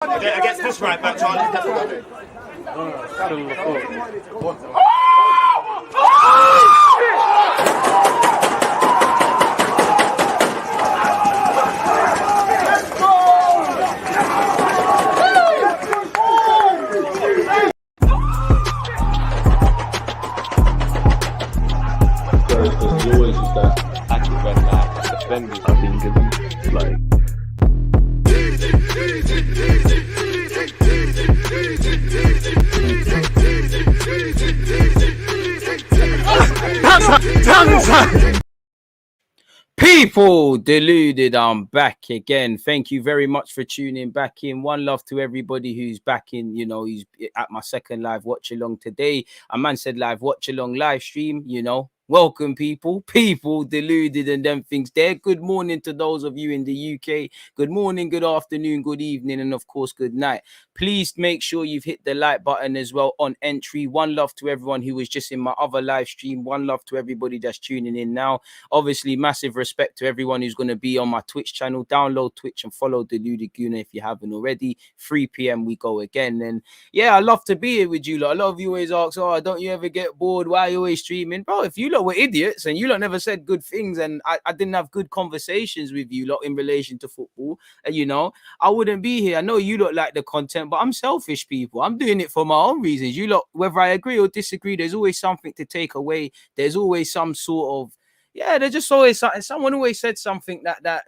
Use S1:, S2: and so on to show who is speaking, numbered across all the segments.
S1: Against this right back, Charlie.
S2: You always use that active red light defending. I think it's like.
S3: People deluded, I'm back again. Thank you very much for tuning back in. One love to everybody who's back in, who's at my second live watch along today. A man said live watch along live stream, Welcome, people deluded and them things there. Good morning to those of you in the UK. Good morning, good afternoon, good evening, and of course, good night. Please make sure you've hit the like button as well on entry. One love to everyone who was just in my other live stream. One love to everybody that's tuning in now. Obviously, massive respect to everyone who's going to be on my Twitch channel. Download Twitch and follow Deluded Guna if you haven't already. 3 p.m. we go again. And yeah, I love to be here with you lot. A lot of you always ask, oh, don't you ever get bored? Why are you always streaming? Bro, if you lot were idiots and you lot never said good things and I didn't have good conversations with you lot in relation to football, I wouldn't be here. I know you lot like the content, but I'm selfish, people. I'm doing it for my own reasons. You lot, whether I agree or disagree, there's always something to take away. There's always some sort of, there's just always something. Someone always said something that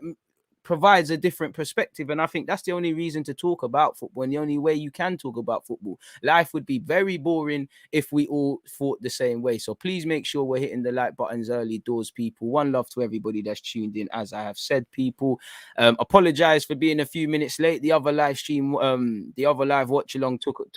S3: provides a different perspective, and I think that's the only reason to talk about football and the only way you can talk about football. Life would be very boring if we all thought the same way. So please make sure we're hitting the like buttons early doors, people. One love to everybody that's tuned in, as I have said, people. Apologize for being a few minutes late. The other live stream, the other live watch along took a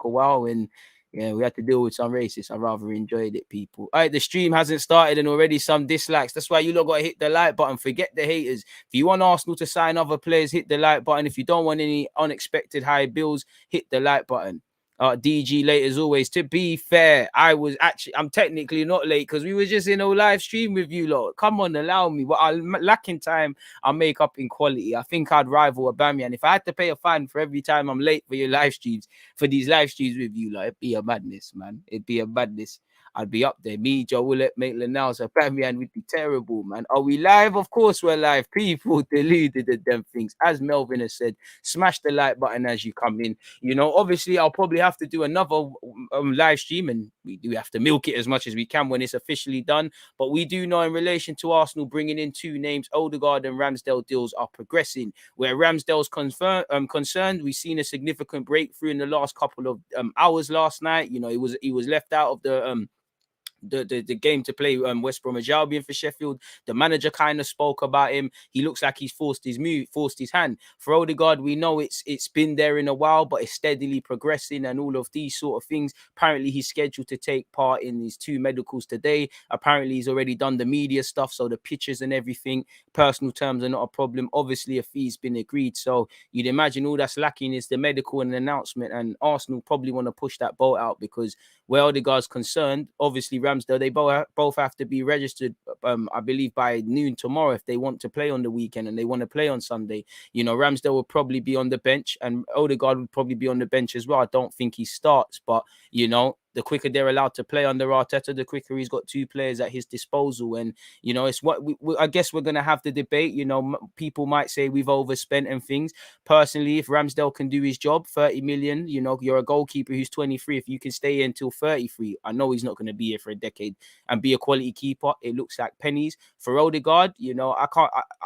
S3: while, and yeah, we had to deal with some racists. I rather enjoyed it, people. All right, the stream hasn't started and already some dislikes. That's why you lot got to hit the like button. Forget the haters. If you want Arsenal to sign other players, hit the like button. If you don't want any unexpected high bills, hit the like button. DG late as always. To be fair, I'm technically not late because we were just in a live stream with you lot. Come on, allow me. But I'm lacking time. I'll make up in quality. I think I'd rival Aubameyang. If I had to pay a fine for every time I'm late for your live streams, for these live streams with you lot, it'd be a madness, man. It'd be a madness. I'd be up there. Me, Joe Willett, Maitland Niles, Aubameyang would be terrible, man. Are we live? Of course we're live. People deluded at them things. As Melvin has said, smash the like button as you come in. Obviously, I'll probably have to do another live stream, and we do have to milk it as much as we can when it's officially done. But we do know in relation to Arsenal bringing in two names, Odegaard and Ramsdale deals are progressing. Where Ramsdale's concerned, we've seen a significant breakthrough in the last couple of hours last night. He was left out of the game to play West Bromwich Albion for Sheffield. The manager kind of spoke about him. He looks like he's forced his hand. For Odegaard, we know it's been there in a while, but it's steadily progressing and all of these sort of things. Apparently, he's scheduled to take part in these 2 medicals today. Apparently, he's already done the media stuff, so the pictures and everything. Personal terms are not a problem. Obviously, a fee's been agreed, so you'd imagine all that's lacking is the medical and the announcement, and Arsenal probably want to push that boat out because where Odegaard's concerned, obviously Ramsdale, they both have to be registered, I believe, by noon tomorrow if they want to play on the weekend and they want to play on Sunday. Ramsdale will probably be on the bench and Odegaard would probably be on the bench as well. I don't think he starts, but, the quicker they're allowed to play under Arteta, the quicker he's got 2 players at his disposal. And, it's what I guess we're going to have the debate. People might say we've overspent and things. Personally, if Ramsdale can do his job, 30 million, you're a goalkeeper who's 23. If you can stay here until 33, I know he's not going to be here for a decade and be a quality keeper. It looks like pennies. For Odegaard,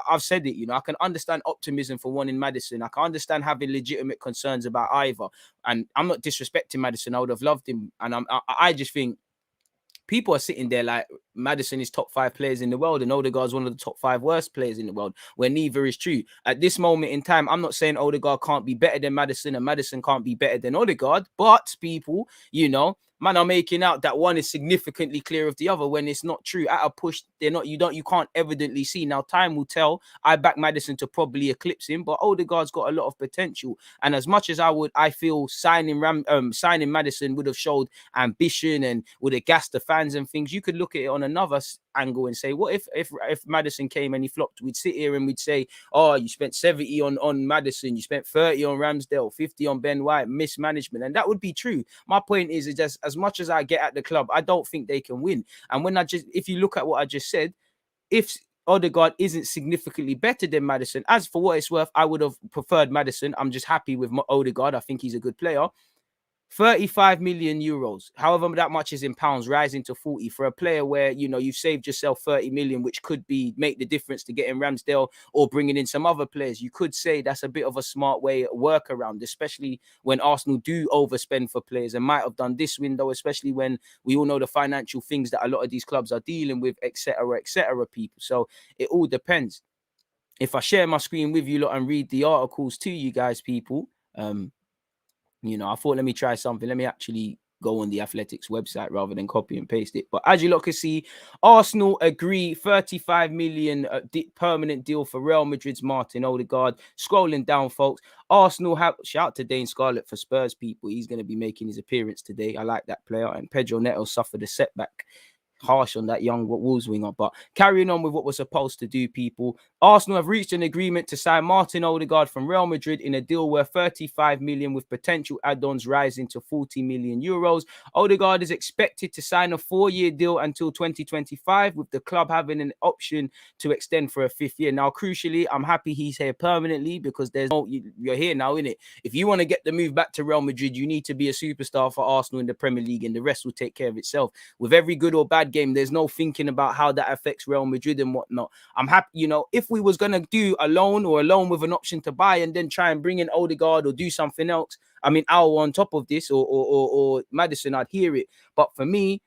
S3: I've said it, I can understand optimism for one in Maddison. I can understand having legitimate concerns about either. And I'm not disrespecting Maddison. I would have loved him. And I just think people are sitting there like Maddison is top 5 players in the world and Odegaard's one of the top 5 worst players in the world, where neither is true. At this moment in time, I'm not saying Odegaard can't be better than Maddison and Maddison can't be better than Odegaard, but people, man are making out that one is significantly clear of the other when it's not true. At a push, you can't evidently see. Now, time will tell. I back Maddison to probably eclipse him, but Odegaard's got a lot of potential. And as much as I feel signing Maddison would have showed ambition and would have gassed the fans and things, you could look at it on on another angle and say, what if Maddison came and he flopped? We'd sit here and we'd say, oh, you spent 70 on Maddison, you spent 30 on Ramsdale, 50 on Ben White, mismanagement. And that would be true. My point is just as much as I get at the club, I don't think they can win. And if you look at what I just said, if Odegaard isn't significantly better than Maddison, as for what it's worth, I would have preferred Maddison. I'm just happy with Odegaard. I think he's a good player. 35 million euros, however that much is in pounds, rising to 40 for a player where, you know, you've saved yourself 30 million, which could make the difference to getting Ramsdale or bringing in some other players. You could say that's a bit of a smart way workaround, especially when Arsenal do overspend for players and might have done this window, especially when we all know the financial things that a lot of these clubs are dealing with, etc., people. So it all depends. If I share my screen with you lot and read the articles to you guys, people, you know, I thought, let me try something. Let me actually go on the Athletics website rather than copy and paste it. But as you lot can see, Arsenal agree 35 million permanent deal for Real Madrid's Martin Odegaard. Scrolling down, folks, Arsenal have, shout out to Dane Scarlett for Spurs, people. He's going to be making his appearance today. I like that player. And Pedro Neto suffered a setback. Harsh on that young Wolves winger. But carrying on with what we're supposed to do, people, Arsenal have reached an agreement to sign Martin Odegaard from Real Madrid in a deal worth 35 million with potential add-ons rising to 40 million euros. Odegaard is expected to sign a 4-year deal until 2025, with the club having an option to extend for a 5th year. Now, crucially, I'm happy he's here permanently because you're here now, innit? If you want to get the move back to Real Madrid, you need to be a superstar for Arsenal in the Premier League, and the rest will take care of itself. With every good or bad game, there's no thinking about how that affects Real Madrid and whatnot. I'm happy, you know, if we was going to do a loan with an option to buy and then try and bring in Odegaard or do something else, I mean, Al on top of this or Maddison, I'd hear it. But for me,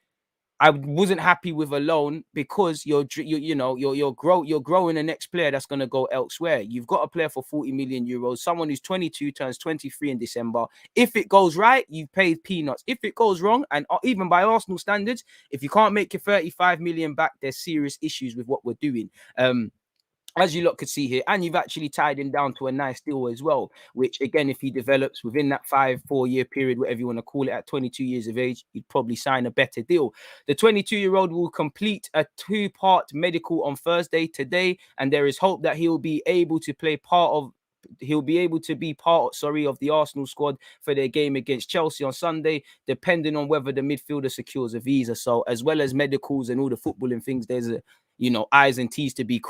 S3: I wasn't happy with a loan because you're growing the next player that's going to go elsewhere. You've got a player for 40 million euros, someone who's 22, turns 23 in December. If it goes right, you've paid peanuts. If it goes wrong, and even by Arsenal standards, if you can't make your 35 million back, there's serious issues with what we're doing. As you lot could see here, and you've actually tied him down to a nice deal as well, which again, if he develops within that 4-year period, whatever you want to call it, at 22 years of age, you'd probably sign a better deal. The 22-year-old will complete a 2-part medical on Thursday today, and there is hope that he'll be able to be part of the Arsenal squad for their game against Chelsea on Sunday, depending on whether the midfielder secures a visa. So as well as medicals and all the footballing things, there's I's and T's to be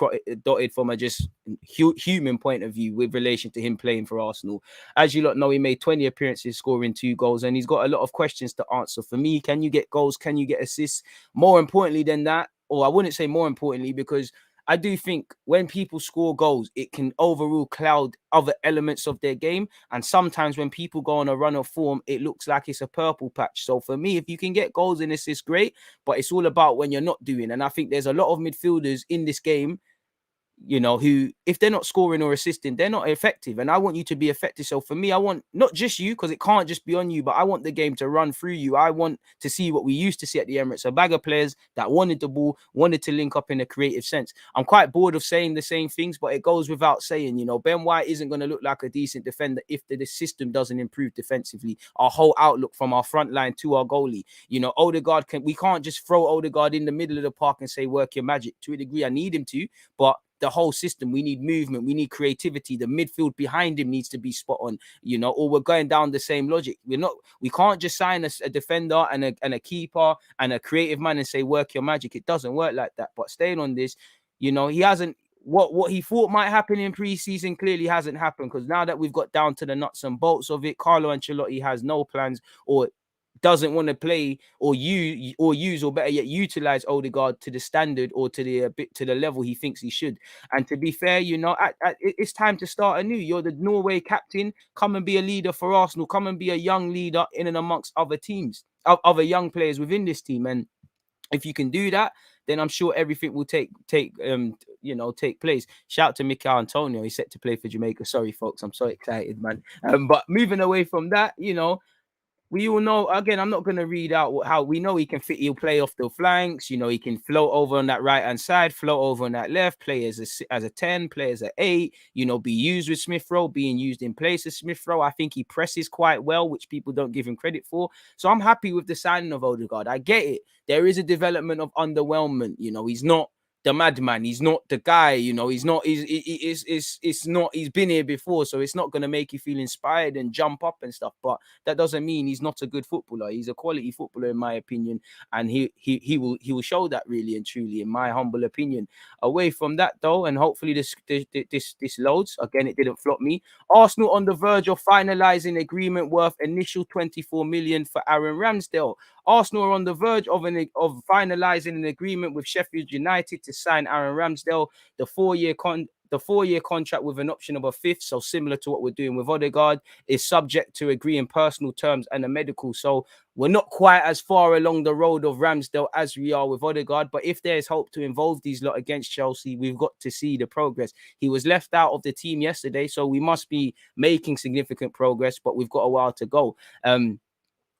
S3: dotted from a just human point of view with relation to him playing for Arsenal. As you lot know, he made 20 appearances, scoring 2 goals, and he's got a lot of questions to answer. For me, can you get goals? Can you get assists? More importantly than that, or I wouldn't say more importantly, because I do think when people score goals, it can overall cloud other elements of their game. And sometimes when people go on a run of form, it looks like it's a purple patch. So for me, if you can get goals and assists, great. But it's all about when you're not doing. And I think there's a lot of midfielders in this game, who, if they're not scoring or assisting, they're not effective. And I want you to be effective. So for me, I want not just you, because it can't just be on you, but I want the game to run through you. I want to see what we used to see at the Emirates, a bag of players that wanted the ball, wanted to link up in a creative sense. I'm quite bored of saying the same things, but it goes without saying, Ben White isn't going to look like a decent defender if the system doesn't improve defensively. Our whole outlook from our front line to our goalie, Odegaard, we can't just throw Odegaard in the middle of the park and say, work your magic. To a degree, I need him to, but the whole system, we need movement, we need creativity. The midfield behind him needs to be spot on, or we're going down the same logic. We can't just sign a defender and a keeper and a creative man and say, work your magic. It doesn't work like that. But staying on this, he hasn't, what he thought might happen in pre-season clearly hasn't happened, because now that we've got down to the nuts and bolts of it, Carlo Ancelotti has no plans or doesn't want to play or use or better yet utilize Odegaard to the standard or to the level he thinks he should. And to be fair, it's time to start anew. You're the Norway captain. Come and be a leader for Arsenal. Come and be a young leader in and amongst other teams, other young players within this team. And if you can do that, then I'm sure everything will take place. Shout out to Mikel Antonio. He's set to play for Jamaica. Sorry, folks. I'm so excited, man. But moving away from that, we all know, again, I'm not going to read out how we know he can fit, he'll play off the flanks, you know, he can float over on that right hand side, float over on that left, play as a 10, play as an 8, you know, be used with Smith Rowe, being used in place of Smith Rowe. I think he presses quite well, which people don't give him credit for. So I'm happy with the signing of Odegaard. I get it. There is a development of underwhelmment, you know, he's not the madman, he's not the guy, you know, he's not, it's not, he's been here before, so it's not going to make you feel inspired and jump up and stuff, but that doesn't mean he's not a good footballer. He's a quality footballer in my opinion, and he will show that really and truly, in my humble opinion. Away from that though, and hopefully this loads again, it didn't flop me. Arsenal on the verge of finalizing agreement worth initial 24 million for Aaron Ramsdale. Arsenal are on the verge of finalizing an agreement with Sheffield United to sign Aaron Ramsdale. The four-year contract with an option of a fifth, so similar to what we're doing with Odegaard, is subject to agreeing personal terms and a medical. So we're not quite as far along the road of Ramsdale as we are with Odegaard, but if there's hope to involve these lot against Chelsea, we've got to see the progress. He was left out of the team yesterday, so we must be making significant progress, but we've got a while to go.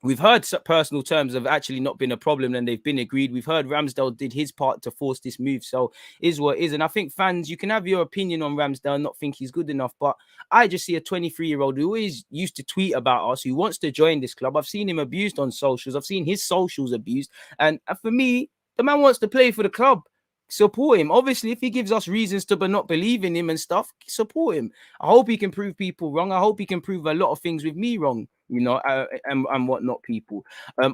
S3: We've heard personal terms have actually not been a problem and they've been agreed. We've heard Ramsdale did his part to force this move. So is what is. And I think fans, you can have your opinion on Ramsdale and not think he's good enough. But I just see a 23-year-old who always used to tweet about us, who wants to join this club. I've seen him abused on socials. I've seen his socials abused. And for me, the man wants to play for the club. Support him. Obviously, if he gives us reasons to not believe in him and stuff, support him. I hope he can prove people wrong. I hope he can prove a lot of things with me wrong, you know, and whatnot, people.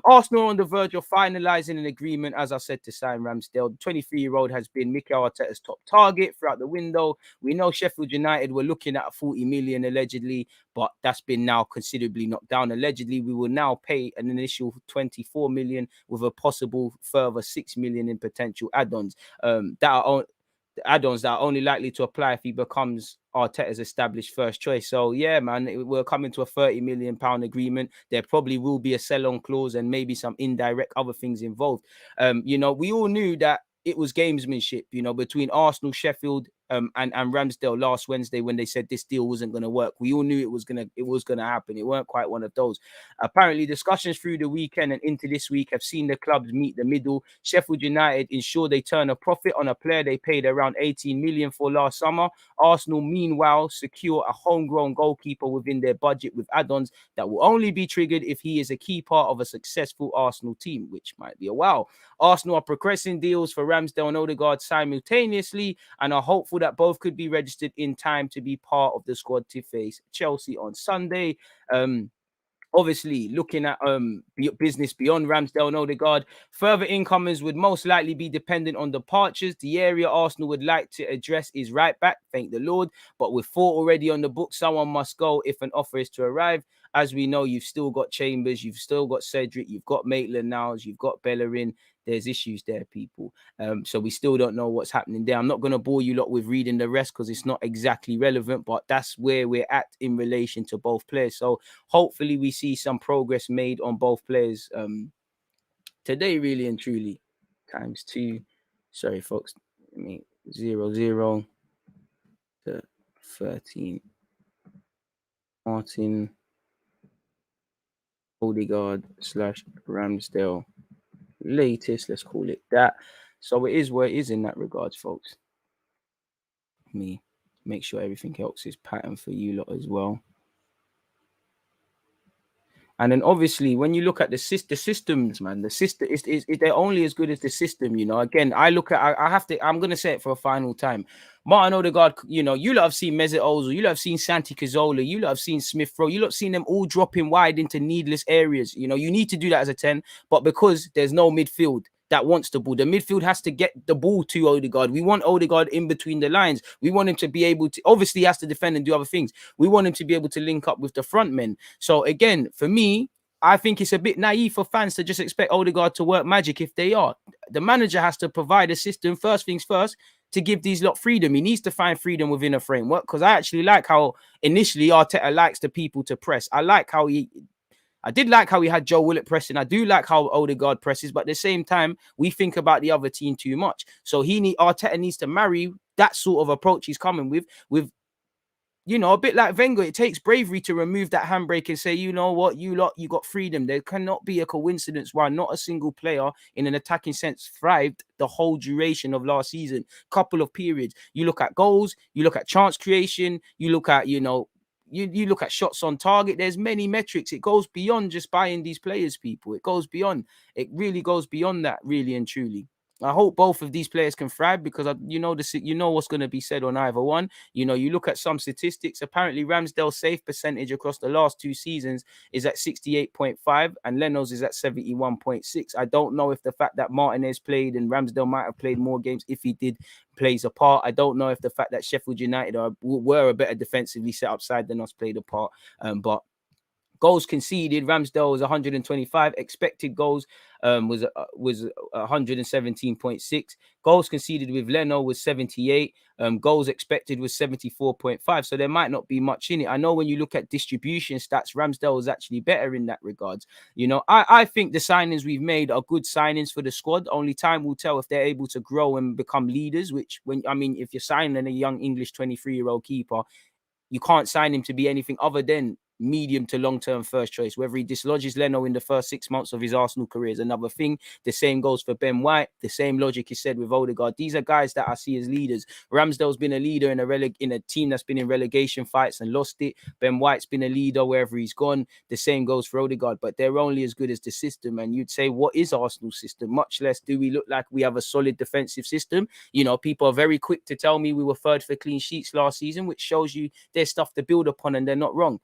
S3: Arsenal on the verge of finalising an agreement, as I said, to sign Ramsdale. The 23-year-old has been Mikel Arteta's top target throughout the window. We know Sheffield United were looking at 40 million allegedly, but that's been now considerably knocked down. Allegedly, we will now pay an initial 24 million with a possible further 6 million in potential add-ons. Add-ons that are only likely to apply if he becomes Arteta's established first choice. So yeah, man, we're coming to a 30 million pound agreement. There probably will be a sell-on clause and maybe some indirect other things involved. You know, we all knew that it was gamesmanship, you know, between Arsenal, Sheffield, and Ramsdale last Wednesday when they said this deal wasn't going to work. We all knew it was gonna happen. It weren't quite one of those. Apparently, discussions through the weekend and into this week have seen the clubs meet the middle. Sheffield United ensure they turn a profit on a player they paid around 18 million for last summer. Arsenal, meanwhile, secure a homegrown goalkeeper within their budget with add-ons that will only be triggered if he is a key part of a successful Arsenal team, which might be a while. Arsenal are progressing deals for Ramsdale and Odegaard simultaneously and are hopeful that both could be registered in time to be part of the squad to face Chelsea on Sunday. Obviously, looking at business beyond Ramsdale and Odegaard, further incomings would most likely be dependent on departures. The area Arsenal would like to address is right back, thank the Lord. But with 4 already on the book, someone must go if an offer is to arrive. As we know, you've still got Chambers, you've still got Cedric, you've got Maitland-Niles, you've got Bellerin. There's issues there, people. So we still don't know what's happening there. I'm not going to bore you lot with reading the rest because it's not exactly relevant, but that's where we're at in relation to both players. So hopefully we see some progress made on both players today, really and truly. ×2. Sorry, folks. 0-0 to 13. Martin Odegaard / Ramsdale. Latest, let's call it that. So it is where it is in that regards, folks. Me make sure everything else is patterned for you lot as well. And then obviously, when you look at the systems, man, the system is they're only as good as the system, you know. Again, I'm gonna say it for a final time. Martin Odegaard, you know, you lot have seen Mesut Ozil, you lot have seen Santi Cazorla, you lot have seen Smith Rowe, you lot have seen them all dropping wide into needless areas. You know, you need to do that as a 10, but because there's no midfield that wants the ball, the midfield has to get the ball to Odegaard. We want Odegaard in between the lines. We want him to be able to, obviously he has to defend and do other things. We want him to be able to link up with the front men. So again, for me, I think it's a bit naive for fans to just expect Odegaard to work magic if they are. The manager has to provide a system, first things first, to give these lot freedom. He needs to find freedom within a framework, because I actually like how initially Arteta likes the people to press. I did like how he had Joe Willett pressing. I do like how Odegaard presses, but at the same time, we think about the other team too much. So Arteta needs to marry that sort of approach he's coming with you know, a bit like Wenger, it takes bravery to remove that handbrake and say, you know what, you lot, you got freedom. There cannot be a coincidence why not a single player in an attacking sense thrived the whole duration of last season. Couple of periods. You look at goals, you look at chance creation, you look at, you know, you look at shots on target. There's many metrics. It goes beyond just buying these players, people. It goes beyond. It really goes beyond that, really and truly. I hope both of these players can thrive because you know what's going to be said on either one. You know, you look at some statistics. Apparently, Ramsdale's save percentage across the last 2 seasons is at 68.5 and Leno's is at 71.6. I don't know if the fact that Martinez played and Ramsdale might have played more games, if he did, plays a part. I don't know if the fact that Sheffield United were a better defensively set up side than us played a part. But goals conceded, Ramsdale was 125. Expected goals was 117.6. Goals conceded with Leno was 78. Goals expected was 74.5. So there might not be much in it. I know when you look at distribution stats, Ramsdale was actually better in that regards. You know, I think the signings we've made are good signings for the squad. Only time will tell if they're able to grow and become leaders, which if you're signing a young English 23-year-old keeper, you can't sign him to be anything other than medium to long-term first choice. Whether he dislodges Leno in the first 6 months of his Arsenal career is another thing. The same goes for Ben White. The same logic is said with Odegaard. These are guys that I see as leaders. Ramsdale's been a leader in a team that's been in relegation fights and lost it. Ben White's been a leader wherever he's gone. The same goes for Odegaard, but they're only as good as the system. And you'd say, what is Arsenal's system? Much less do we look like we have a solid defensive system. You know, people are very quick to tell me we were third for clean sheets last season, which shows you there's stuff to build upon and they're not wrong.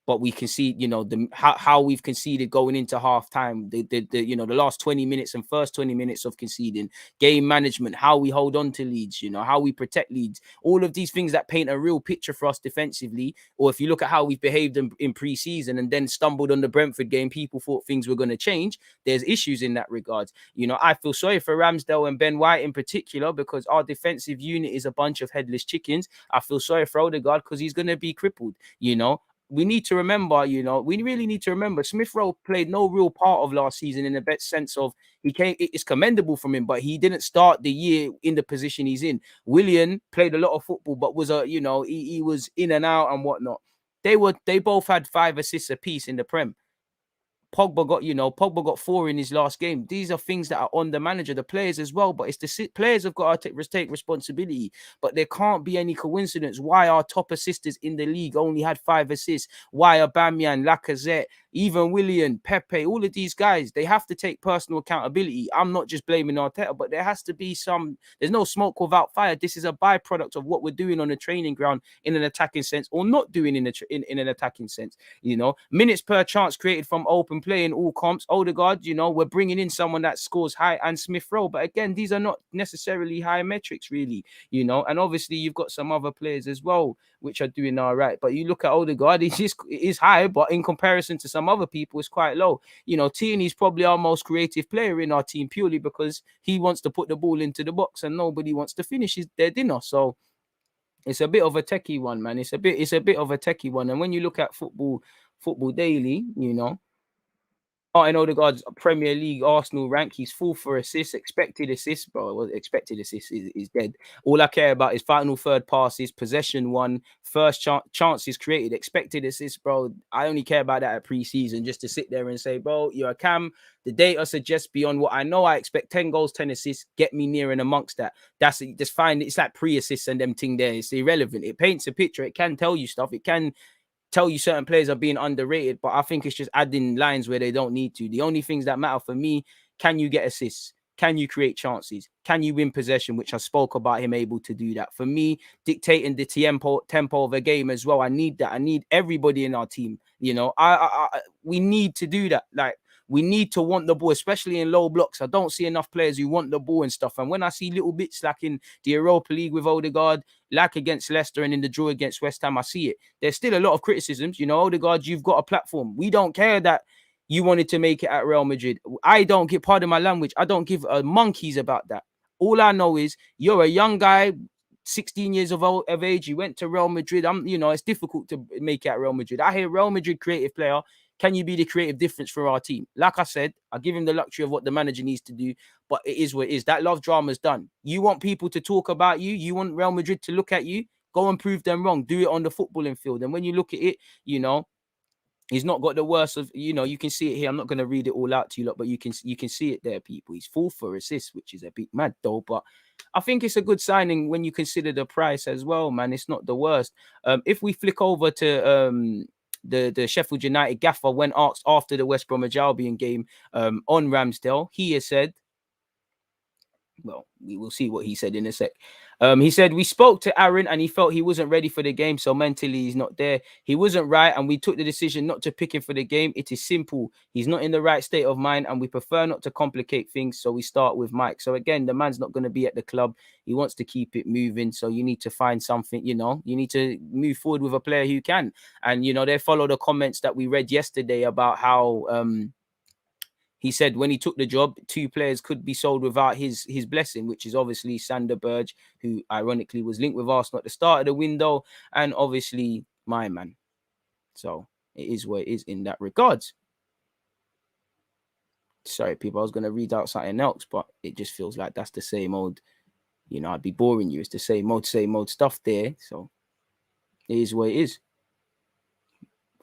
S3: But we concede, you know, how we've conceded going into half time, the last 20 minutes and first 20 minutes of conceding, game management, how we hold on to leads, you know, how we protect leads, all of these things that paint a real picture for us defensively. Or if you look at how we've behaved in pre-season and then stumbled on the Brentford game, people thought things were going to change. There's issues in that regard. You know, I feel sorry for Ramsdale and Ben White in particular because our defensive unit is a bunch of headless chickens. I feel sorry for Odegaard because he's going to be crippled, you know. We need to remember, you know, we really need to remember Smith Rowe played no real part of last season in the best sense of he came. It's commendable from him, but he didn't start the year in the position he's in. Willian played a lot of football, but was he was in and out and whatnot. They both had 5 assists apiece in the Prem. Pogba got 4 in his last game. These are things that are on the manager, the players as well. But it's the players have got to take responsibility. But there can't be any coincidence why our top assisters in the league only had 5 assists. Why Aubameyang, Lacazette, even Willian, Pepe, all of these guys, they have to take personal accountability. I'm not just blaming Arteta, but there has to be there's no smoke without fire. This is a byproduct of what we're doing on the training ground in an attacking sense or not doing in an attacking sense. You know, minutes per chance created from open play in all comps. Odegaard, you know, we're bringing in someone that scores high and Smith Rowe. But again, these are not necessarily high metrics, really, you know. And obviously, you've got some other players as well, which are doing all right. But you look at Odegaard, it is high, but in comparison to some other people, it's quite low. You know, Tierney's probably our most creative player in our team purely because he wants to put the ball into the box and nobody wants to finish their dinner. So it's a bit of a techie one, man. It's a bit of a techie one. And when you look at football daily, you know, MartinOdegaard's Premier League Arsenal rank, he's 4th for assists. Expected assists, bro. Well, expected assists is dead. All I care about is final third passes, possession won, first chances created. Expected assists, bro. I only care about that at pre-season, just to sit there and say, bro, you're a cam. The data suggests beyond what I know. I expect 10 goals, 10 assists. Get me near and amongst that. That's just fine. It's like pre-assists and them thing there. It's irrelevant. It paints a picture. It can tell you stuff. It can tell you certain players are being underrated, but I think it's just adding lines where they don't need to. The only things that matter for me, can you get assists? Can you create chances? Can you win possession, which I spoke about him able to do that? For me, dictating the tempo of a game as well. I need that. I need everybody in our team. You know, we need to do that. Like, we need to want the ball, especially in low blocks. I don't see enough players who want the ball and stuff. And when I see little bits like in the Europa League with Odegaard, like against Leicester and in the draw against West Ham, I see it. There's still a lot of criticisms. You know, Odegaard, you've got a platform. We don't care that you wanted to make it at Real Madrid. I don't give, pardon my language, I don't give a monkeys about that. All I know is you're a young guy, 16 years of age. You went to Real Madrid. It's difficult to make it at Real Madrid. I hear Real Madrid creative player. Can you be the creative difference for our team? Like I said, I give him the luxury of what the manager needs to do, but it is what it is. That love drama is done. You want people to talk about you. You want Real Madrid to look at you. Go and prove them wrong. Do it on the footballing field. And when you look at it, you know, he's not got the worst of, you know, you can see it here. I'm not going to read it all out to you lot, but you can see it there, people. He's 4 for assists, which is a bit mad though. But I think it's a good signing when you consider the price as well, man. It's not the worst. If we flick over to the Sheffield United gaffer, when asked after the West Bromwich Albion game on Ramsdale, he has said, well, we will see what he said in a sec. He said, we spoke to Aaron and he felt he wasn't ready for the game, so mentally he's not there. He wasn't right and we took the decision not to pick him for the game. It is simple. He's not in the right state of mind and we prefer not to complicate things, so we start with Mike. So again, the man's not going to be at the club. He wants to keep it moving, so you need to find something, you know, you need to move forward with a player who can. And, you know, they follow the comments that we read yesterday about how... he said when he took the job, 2 players could be sold without his blessing, which is obviously Sander Berge, who ironically was linked with Arsenal at the start of the window, and obviously my man. So it is what it is in that regards. Sorry, people, I was going to read out something else, but it just feels like that's the same old, you know, I'd be boring you. It's the same old stuff there. So it is what it is.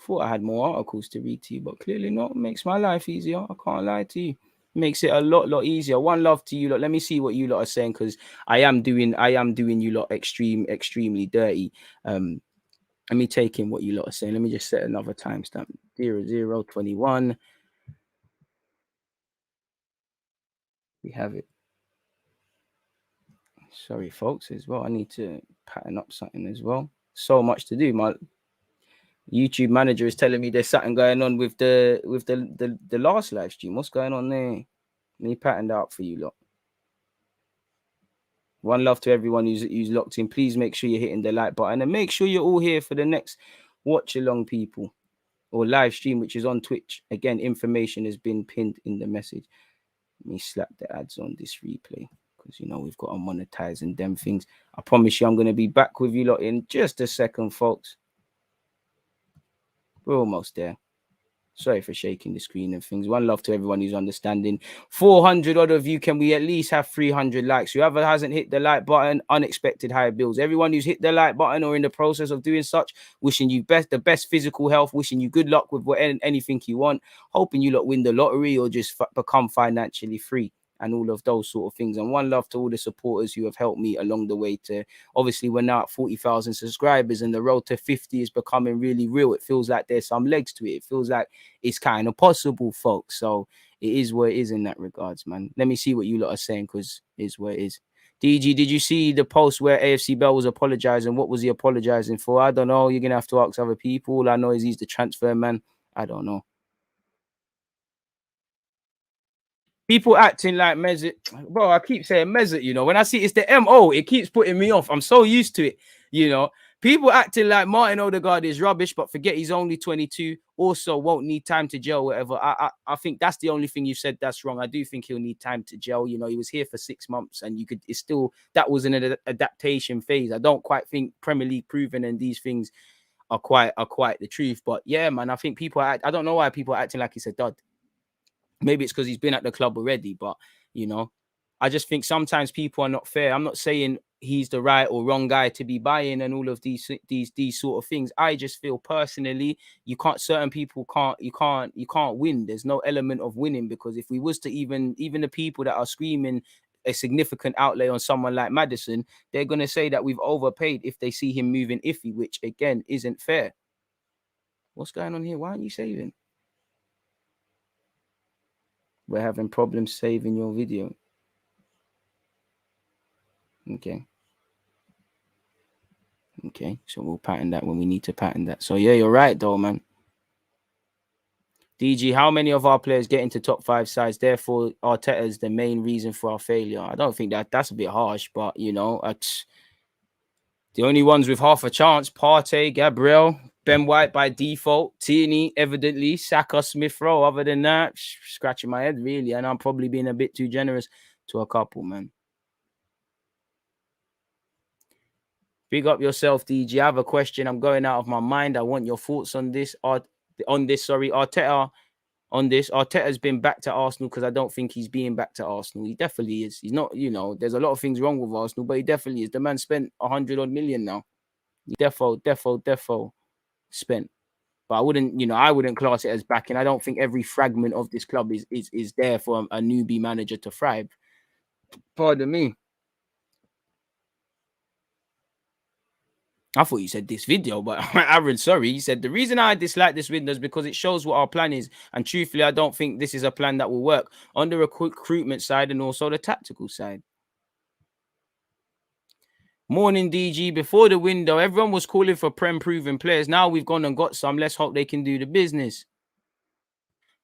S3: Thought I had more articles to read to you, but clearly not. Makes my life easier. I can't lie to you. Makes it a lot easier. One love to you lot. Let me see what you lot are saying, because I am doing you lot extremely dirty. Let me take in what you lot are saying. Let me just set another timestamp. 0021. We have it. Sorry, folks, as well. I need to pattern up something as well. So much to do. My YouTube manager is telling me there's something going on with the last live stream. What's going on there? Let me pattern that up for you lot. One love to everyone who's locked in. Please make sure you're hitting the like button and make sure you're all here for the next watch along, people, or live stream, which is on Twitch. Again, information has been pinned in the message. Let me slap the ads on this replay, because you know we've got to monetize and them things. I promise you I'm going to be back with you lot in just a second, folks. We're almost there. Sorry for shaking the screen and things. One love to everyone who's understanding. 400 odd of you. Can we at least have 300 likes? Whoever hasn't hit the like button, unexpected higher bills. Everyone who's hit the like button or in the process of doing such, wishing you the best physical health, wishing you good luck with anything you want, hoping you lot win the lottery or just become financially free. And all of those sort of things. And one love to all the supporters who have helped me along the way to, obviously we're now at 40,000 subscribers and the road to 50 is becoming really real. It feels like there's some legs to it. It feels like it's kind of possible, folks. So it is what it is in that regards, man. Let me see what you lot are saying, because it is what it is. DG, did you see the post where AFC Bell was apologizing? What was he apologizing for? I don't know. You're going to have to ask other people. All I know is he's the transfer man. I don't know. People acting like Mesut. Bro, I keep saying Mesut, you know. When I see it's the MO, it keeps putting me off. I'm so used to it, you know. People acting like MartinOdegaard is rubbish, but forget he's only 22. Also, won't need time to gel, whatever. I think that's the only thing you said that's wrong. I do think he'll need time to gel. You know, he was here for 6 months, and you could. It's still that was an adaptation phase. I don't quite think Premier League proven and these things are quite the truth. But yeah, man, I think people. I don't know why people are acting like he's a dud. Maybe it's because he's been at the club already, but you know, I just think sometimes people are not fair. I'm not saying he's the right or wrong guy to be buying and all of these sort of things. I just feel personally, certain people can't win. There's no element of winning, because if we was to even the people that are screaming a significant outlay on someone like Maddison, they're gonna say that we've overpaid if they see him moving iffy, which again isn't fair. What's going on here? Why aren't you saving? We're having problems saving your video. Okay, so we'll pattern that when we need to pattern that. So yeah, you're right though, man. DG, how many of our players get into top 5 sides? Therefore, Arteta is the main reason for our failure. I don't think that's a bit harsh, but you know, the only ones with half a chance: Partey, Gabriel, Ben White by default, Tierney, evidently, Saka, Smith Rowe. Other than that, scratching my head really, and I'm probably being a bit too generous to a couple, man. Big up yourself, DG. I have a question. I'm going out of my mind. I want your thoughts on this. Arteta. On this, Arteta's been back to Arsenal, because I don't think he's being back to Arsenal. He definitely is. He's not, you know, there's a lot of things wrong with Arsenal, but he definitely is. The man spent 100 odd million now. Defo spent. But I wouldn't class it as backing. I don't think every fragment of this club is there for a newbie manager to thrive. Pardon me. I thought you said this video, but Aaron, sorry. You said the reason I dislike this window is because it shows what our plan is. And truthfully, I don't think this is a plan that will work on the recruitment side and also the tactical side. Morning, DG. Before the window, everyone was calling for Prem-proven players. Now we've gone and got some. Let's hope they can do the business.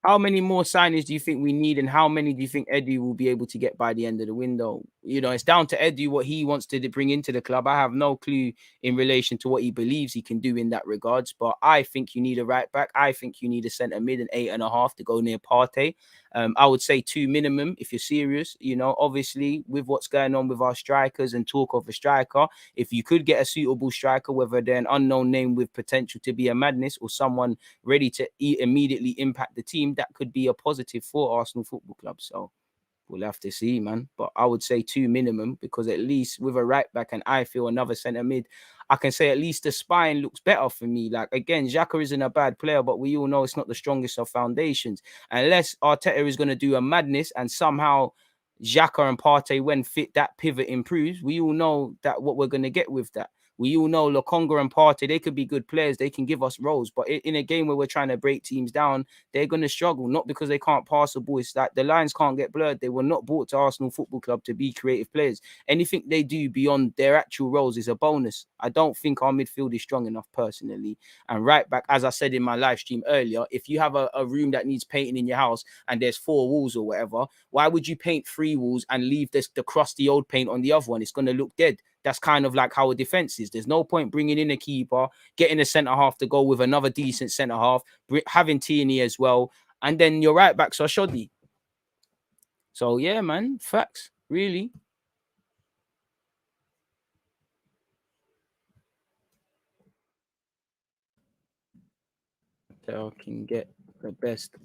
S3: How many more signings do you think we need, and how many do you think Edu will be able to get by the end of the window? It's down to Edu what he wants to bring into the club. I have no clue in relation to what he believes he can do in that regards, but I think you need a right back. I think you need a centre mid and 8.5 to go near Partey. I would say 2 minimum if you're serious. Obviously with what's going on with our strikers and talk of a striker, if you could get a suitable striker, whether they're an unknown name with potential to be a madness or someone ready to immediately impact the team, that could be a positive for Arsenal Football Club. So we'll have to see, man. But I would say 2 minimum, because at least with a right back and I feel another centre mid, I can say at least the spine looks better for me. Like, again, Xhaka isn't a bad player, but we all know it's not the strongest of foundations. Unless Arteta is going to do a madness and somehow Xhaka and Partey, when fit, that pivot improves, we all know that what we're going to get with that. We all know Lokonga and Partey, they could be good players. They can give us roles. But in a game where we're trying to break teams down, they're going to struggle. Not because they can't pass the ball. It's like the lines can't get blurred. They were not brought to Arsenal Football Club to be creative players. Anything they do beyond their actual roles is a bonus. I don't think our midfield is strong enough personally. And right back, as I said in my live stream earlier, if you have a room that needs painting in your house and there's 4 walls or whatever, why would you paint 3 walls and leave the crusty old paint on the other one? It's going to look dead. That's kind of like how a defense is. There's no point bringing in a keeper, getting a centre half to go with another decent centre half, having Tierney as well, and then your right backs are shoddy. So yeah, man, facts, really. Tel can get the best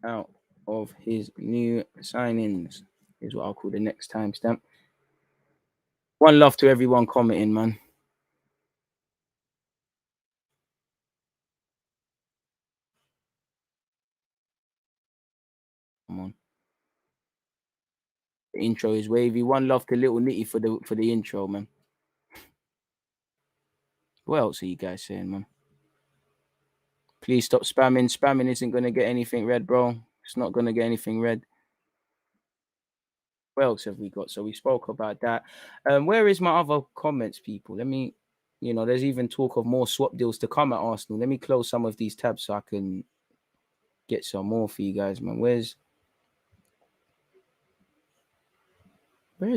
S3: out of his new signings, is what I'll call the next timestamp. One love to everyone commenting, man. Come on. The intro is wavy. One love to Little Nitty for the intro, man. What else are you guys saying, man? Please stop spamming. Spamming isn't going to get anything red, bro. It's not going to get anything red. What else have we got? So we spoke about that. Where is my other comments, people? Let me, there's even talk of more swap deals to come at Arsenal. Let me close some of these tabs so I can get some more for you guys, man. Where is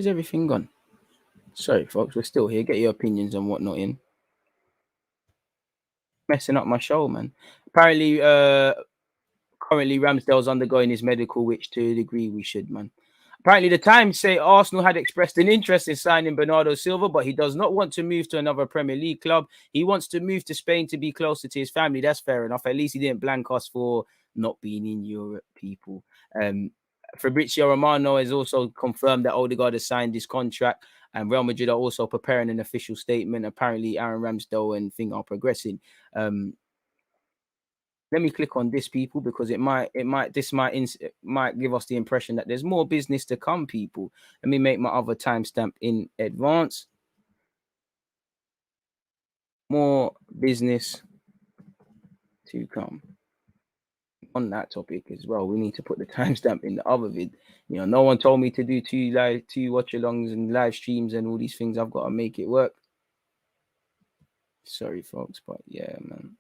S3: everything gone? Sorry, folks. We're still here. Get your opinions and whatnot in. Messing up my show, man. Apparently, currently Ramsdale's undergoing his medical, which to a degree we should, man. Apparently, the Times say Arsenal had expressed an interest in signing Bernardo Silva, but he does not want to move to another Premier League club. He wants to move to Spain to be closer to his family. That's fair enough. At least he didn't blank us for not being in Europe, people. Fabrizio Romano has also confirmed that Odegaard has signed his contract, and Real Madrid are also preparing an official statement. Apparently, Aaron Ramsdale and things are progressing. Let me click on this, people, because it might give us the impression that there's more business to come, people. Let me make my other timestamp in advance. More business to come. On that topic as well, we need to put the timestamp in the other vid. No one told me to do 2 watch-alongs and live streams and all these things. I've got to make it work. Sorry, folks, but yeah, man,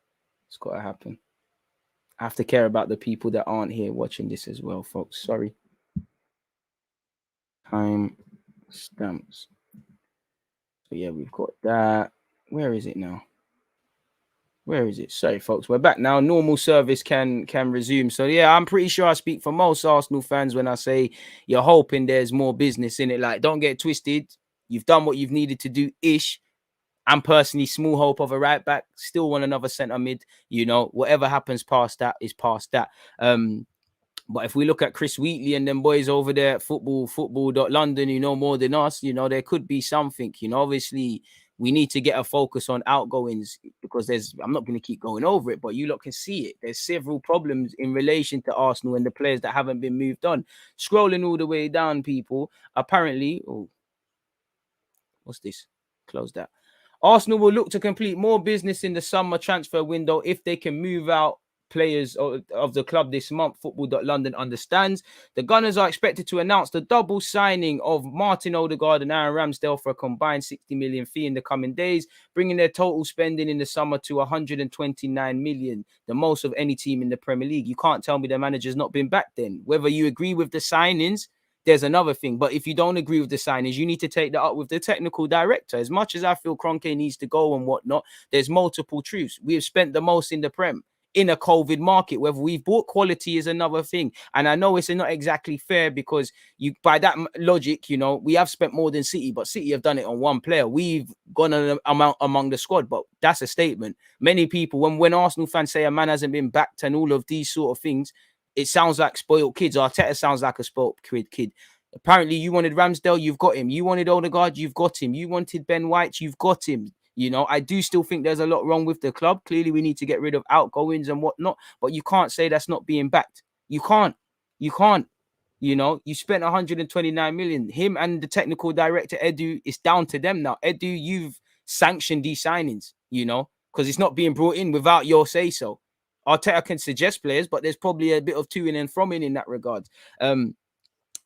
S3: it's got to happen. I have to care about the people that aren't here watching this as well, folks. Sorry. Time stamps. So yeah, we've got that. Where is it now? Where is it? Sorry, folks. We're back now. Normal service can resume. So yeah, I'm pretty sure I speak for most Arsenal fans when I say you're hoping there's more business in it. Like, don't get twisted. You've done what you've needed to do ish. I'm personally small hope of a right back. Still want another centre mid. Whatever happens past that is past that. But if we look at Chris Wheatley and them boys over there at football.london, more than us, there could be something. Obviously, we need to get a focus on outgoings because I'm not going to keep going over it, but you lot can see it. There's several problems in relation to Arsenal and the players that haven't been moved on. Scrolling all the way down, people, apparently, what's this? Close that. Arsenal will look to complete more business in the summer transfer window if they can move out players of the club this month. Football.London understands. The Gunners are expected to announce the double signing of MartinOdegaard and Aaron Ramsdale for a combined 60 million fee in the coming days, bringing their total spending in the summer to 129 million, the most of any team in the Premier League. You can't tell me the manager's not been back then. Whether you agree with the signings, there's another thing. But if you don't agree with the signings, you need to take that up with the technical director. As much as I feel Kroenke needs to go and whatnot, there's multiple truths. We have spent the most in the Prem in a COVID market. Whether we've bought quality is another thing. And I know it's not exactly fair because by that logic, we have spent more than City, but City have done it on one player. We've gone an amount among the squad, but that's a statement. Many people, when Arsenal fans say a man hasn't been backed and all of these sort of things, it sounds like spoiled kids. Arteta sounds like a spoiled kid. Apparently, you wanted Ramsdale, you've got him. You wanted Odegaard, you've got him. You wanted Ben White, you've got him. I do still think there's a lot wrong with the club. Clearly, we need to get rid of outgoings and whatnot. But you can't say that's not being backed. You can't. You spent 129 million. Him and the technical director, Edu, it's down to them now. Edu, you've sanctioned these signings, because it's not being brought in without your say-so. Arteta can suggest players, but there's probably a bit of to-in and from in that regard.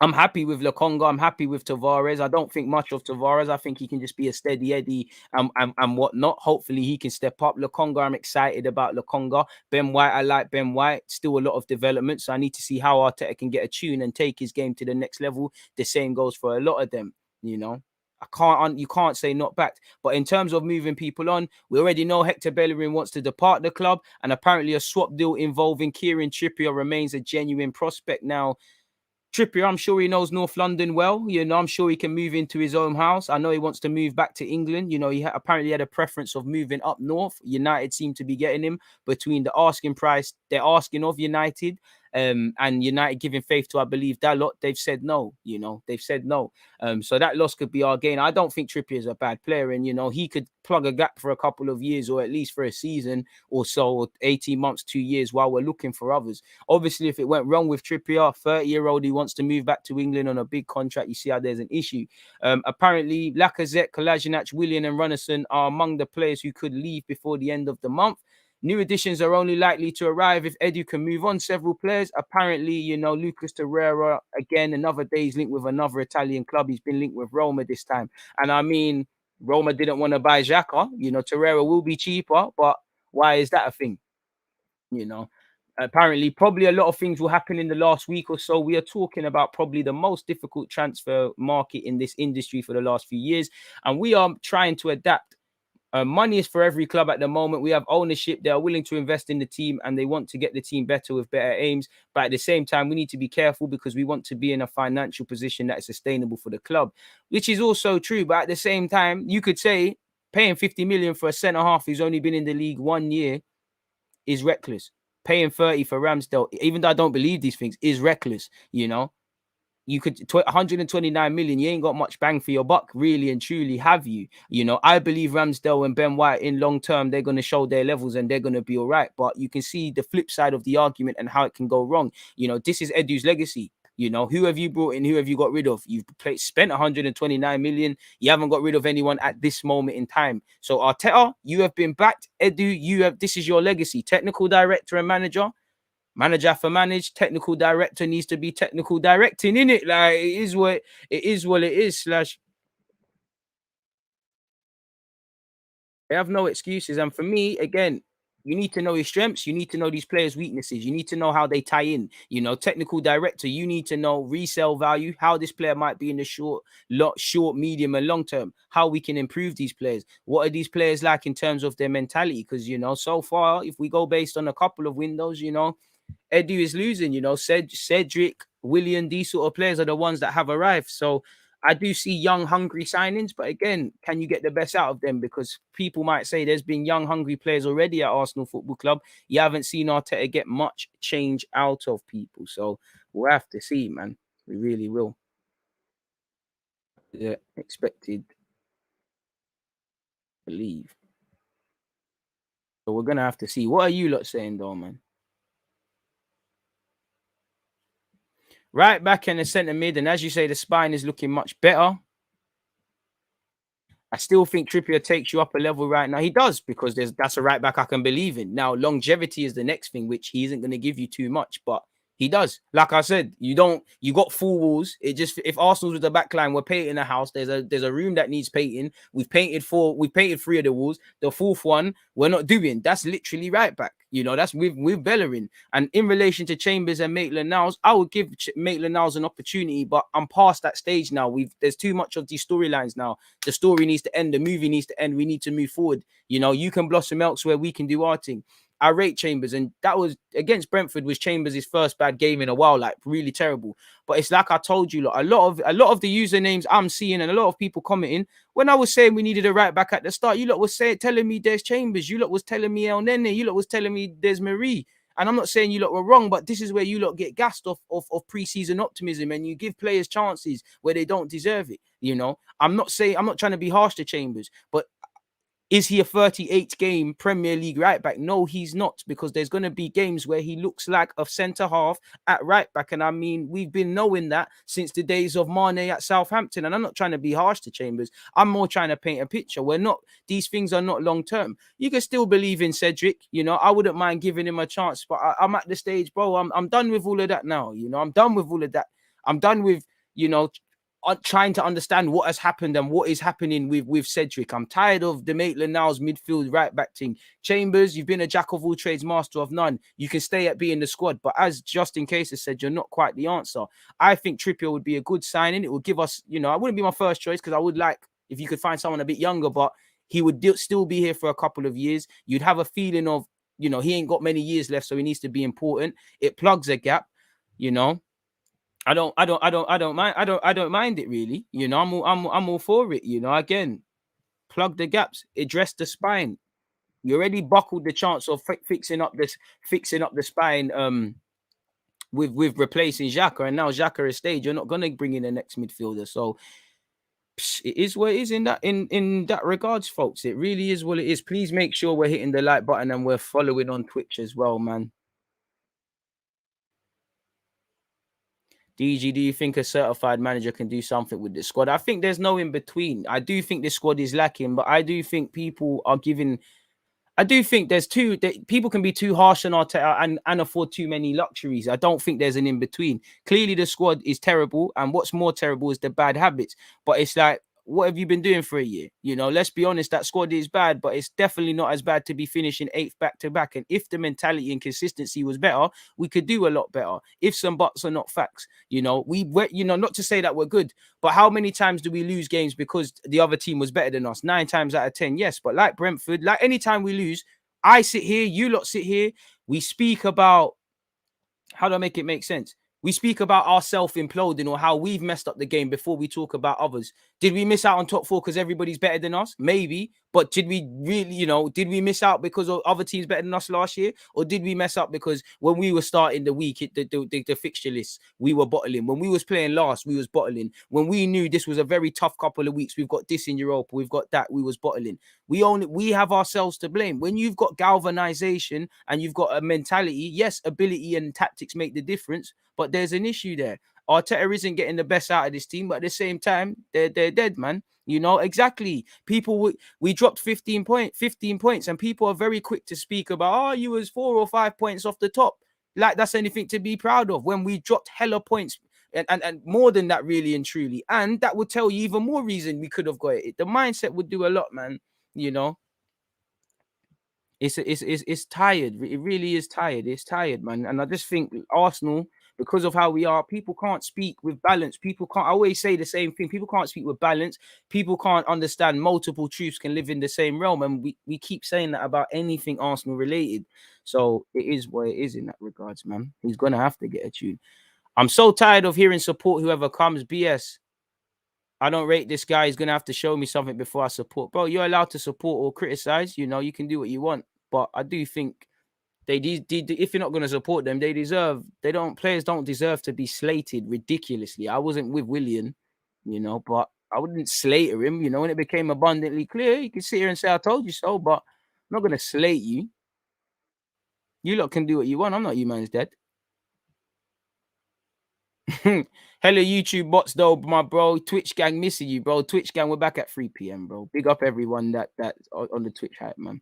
S3: I'm happy with Lokonga. I'm happy with Tavares. I don't think much of Tavares. I think he can just be a steady Eddie and whatnot. Hopefully he can step up. Lokonga, I'm excited about Lokonga. Ben White, I like Ben White. Still a lot of development, so I need to see how Arteta can get a tune and take his game to the next level. The same goes for a lot of them, you can't say not backed. But in terms of moving people on, we already know Hector Bellerin wants to depart the club, and apparently a swap deal involving Kieran Trippier remains a genuine prospect. Now, Trippier, I'm sure he knows North London well. I'm sure he can move into his own house. I know he wants to move back to England. He apparently had a preference of moving up north. United seem to be getting him between the asking price they're asking of United and United giving faith to, I believe, that lot. They've said no. They've said no. So that loss could be our gain. I don't think Trippier is a bad player, and he could plug a gap for a couple of years, or at least for a season or so, or 18 months, 2 years, while we're looking for others. Obviously, if it went wrong with Trippier, 30-year-old, he wants to move back to England on a big contract, you see how there's an issue. Apparently, Lacazette, Kolasinac, Willian and Runnison are among the players who could leave before the end of the month. New additions are only likely to arrive if Edu can move on several players. Apparently, Lucas Torreira, again, another day's linked with another Italian club. He's been linked with Roma this time. And I mean, Roma didn't want to buy Xhaka. Torreira will be cheaper, but why is that a thing? Apparently, probably a lot of things will happen in the last week or so. We are talking about probably the most difficult transfer market in this industry for the last few years. And we are trying to adapt. Money is for every club at the moment. We have ownership. They are willing to invest in the team and they want to get the team better with better aims. But at the same time, we need to be careful because we want to be in a financial position that is sustainable for the club, which is also true. But at the same time, you could say paying 50 million for a centre-half who's only been in the league 1 year is reckless. Paying 30 for Ramsdale, even though I don't believe these things, is reckless, You could 129 million. You ain't got much bang for your buck, really and truly, have you? I believe Ramsdale and Ben White in long term, they're going to show their levels and they're going to be all right. But you can see the flip side of the argument and how it can go wrong. This is Edu's legacy. Who have you brought in? Who have you got rid of? You've spent 129 million. You haven't got rid of anyone at this moment in time. So Arteta, you have been backed. Edu, this is your legacy. Technical director and manager. Manager for manage, technical director needs to be technical directing, innit? Like it is what it is. They have no excuses. And for me, again, you need to know your strengths. You need to know these players' weaknesses. You need to know how they tie in. Technical director, you need to know resale value, how this player might be in the short, medium, and long term, how we can improve these players. What are these players like in terms of their mentality? Because, so far, if we go based on a couple of windows, Edu is losing, Cedric, Willian, these sort of players are the ones that have arrived. So I do see young, hungry signings, but again, can you get the best out of them? Because people might say there's been young, hungry players already at Arsenal Football Club. You haven't seen Arteta get much change out of people. So we'll have to see, man. We really will. Yeah, expected believe. So we're gonna have to see. What are you lot saying, though, man? Right back in the centre mid, and as you say, the spine is looking much better. I still think Trippier takes you up a level right now. He does, because that's a right back I can believe in. Now, longevity is the next thing, which he isn't going to give you too much, but he does. Like I said, you got full walls. It just, if Arsenal's with the back line, we're painting a house. There's a room that needs painting. We've painted 3 of the walls. The fourth one, we're not doing. That's literally right back. That's with Bellerin. And in relation to Chambers and Maitland-Niles, I would give Maitland-Niles an opportunity, but I'm past that stage now. There's too much of these storylines now. The story needs to end. The movie needs to end. We need to move forward. You can blossom elsewhere. We can do our thing. I rate Chambers, and that was against Brentford. Was Chambers' first bad game in a while, like really terrible. But it's like I told you, a lot of the usernames I'm seeing and a lot of people commenting, when I was saying we needed a right back at the start, you lot was telling me there's Chambers, you lot was telling me El Nene, you lot was telling me there's Marie. And I'm not saying you lot were wrong, but this is where you lot get gassed off pre-season optimism, and you give players chances where they don't deserve it. I'm not trying to be harsh to Chambers, but is he a 38 game Premier League right back? No, he's not, because there's going to be games where he looks like a centre half at right back. And I mean, we've been knowing that since the days of Mane at Southampton. And I'm not trying to be harsh to Chambers. I'm more trying to paint a picture. These things are not long term. You can still believe in Cedric. I wouldn't mind giving him a chance, but I'm at the stage, bro. I'm done with all of that now. I'm done with all of that. I'm done with, trying to understand what has happened and what is happening with Cedric. I'm tired of the Maitland-Niles midfield right back thing. Chambers, you've been a jack of all trades, master of none. You can stay at being the squad, but as just in case has said, you're not quite the answer. I think Trippier would be a good signing. It would give us, I wouldn't be my first choice, because I would like if you could find someone a bit younger, but he would still be here for a couple of years. You'd have a feeling of, he ain't got many years left, so he needs to be important. It plugs a gap, I don't mind it really. I'm all for it. Again, plug the gaps, address the spine. You already buckled the chance of fixing up the spine with replacing Xhaka, and now Xhaka is staged. You're not gonna bring in the next midfielder, so it is what it is in that regards, folks. It really is what it is. Please make sure we're hitting the like button and we're following on Twitch as well, man. DG, do you think a certified manager can do something with this squad? I think there's no in between. I do think this squad is lacking, but I do think people are giving. I do think there's people can be too harsh on Arteta and afford too many luxuries. I don't think there's an in between. Clearly, the squad is terrible, and what's more terrible is the bad habits. But it's like, what have you been doing for a year? Let's be honest, that squad is bad, but it's definitely not as bad to be finishing 8th back to back. And if the mentality and consistency was better, we could do a lot better. If some buts are not facts, not to say that we're good, but how many times do we lose games because the other team was better than us? 9 times out of 10, yes. But like Brentford, like anytime we lose, I sit here, you lot sit here, we speak about, how do I make it make sense? We speak about ourselves imploding or how we've messed up the game before we talk about others. Did we miss out on top 4 because everybody's better than us? Maybe. But did we really, did we miss out because of other teams better than us last year? Or did we mess up because when we were starting the week, the fixture list, we were bottling? When we was playing last, we was bottling. When we knew this was a very tough couple of weeks, we've got this in Europa, we've got that, we was bottling. We have ourselves to blame. When you've got galvanization and you've got a mentality, yes, ability and tactics make the difference, but there's an issue there. Arteta isn't getting the best out of this team, but at the same time, they're dead, man. Exactly. We dropped 15 points, and people are very quick to speak about, you was 4 or 5 points off the top. Like that's anything to be proud of, when we dropped hella points and more than that, really and truly. And that would tell you even more reason we could have got it. The mindset would do a lot, man. It's tired. It really is tired. It's tired, man. And I just think Arsenal, because of how we are, people can't speak with balance. People can't. I always say the same thing. People can't speak with balance. People can't understand multiple truths can live in the same realm. And we keep saying that about anything Arsenal related. So it is what it is in that regards, man. He's gonna have to get a tune. I'm so tired of hearing support whoever comes. BS. I don't rate this guy. He's going to have to show me something before I support. Bro, you're allowed to support or criticize. You can do what you want. But I do think if you're not going to support them, players don't deserve to be slated ridiculously. I wasn't with Willian, but I wouldn't slater him, you know, when it became abundantly clear. You can sit here and say, I told you so, but I'm not going to slate you. You lot can do what you want. I'm not you man's dad. Hello, YouTube bots, though, my bro. Twitch gang missing you, bro. Twitch gang, we're back at 3 p.m, bro. Big up everyone that's on the Twitch hype, man.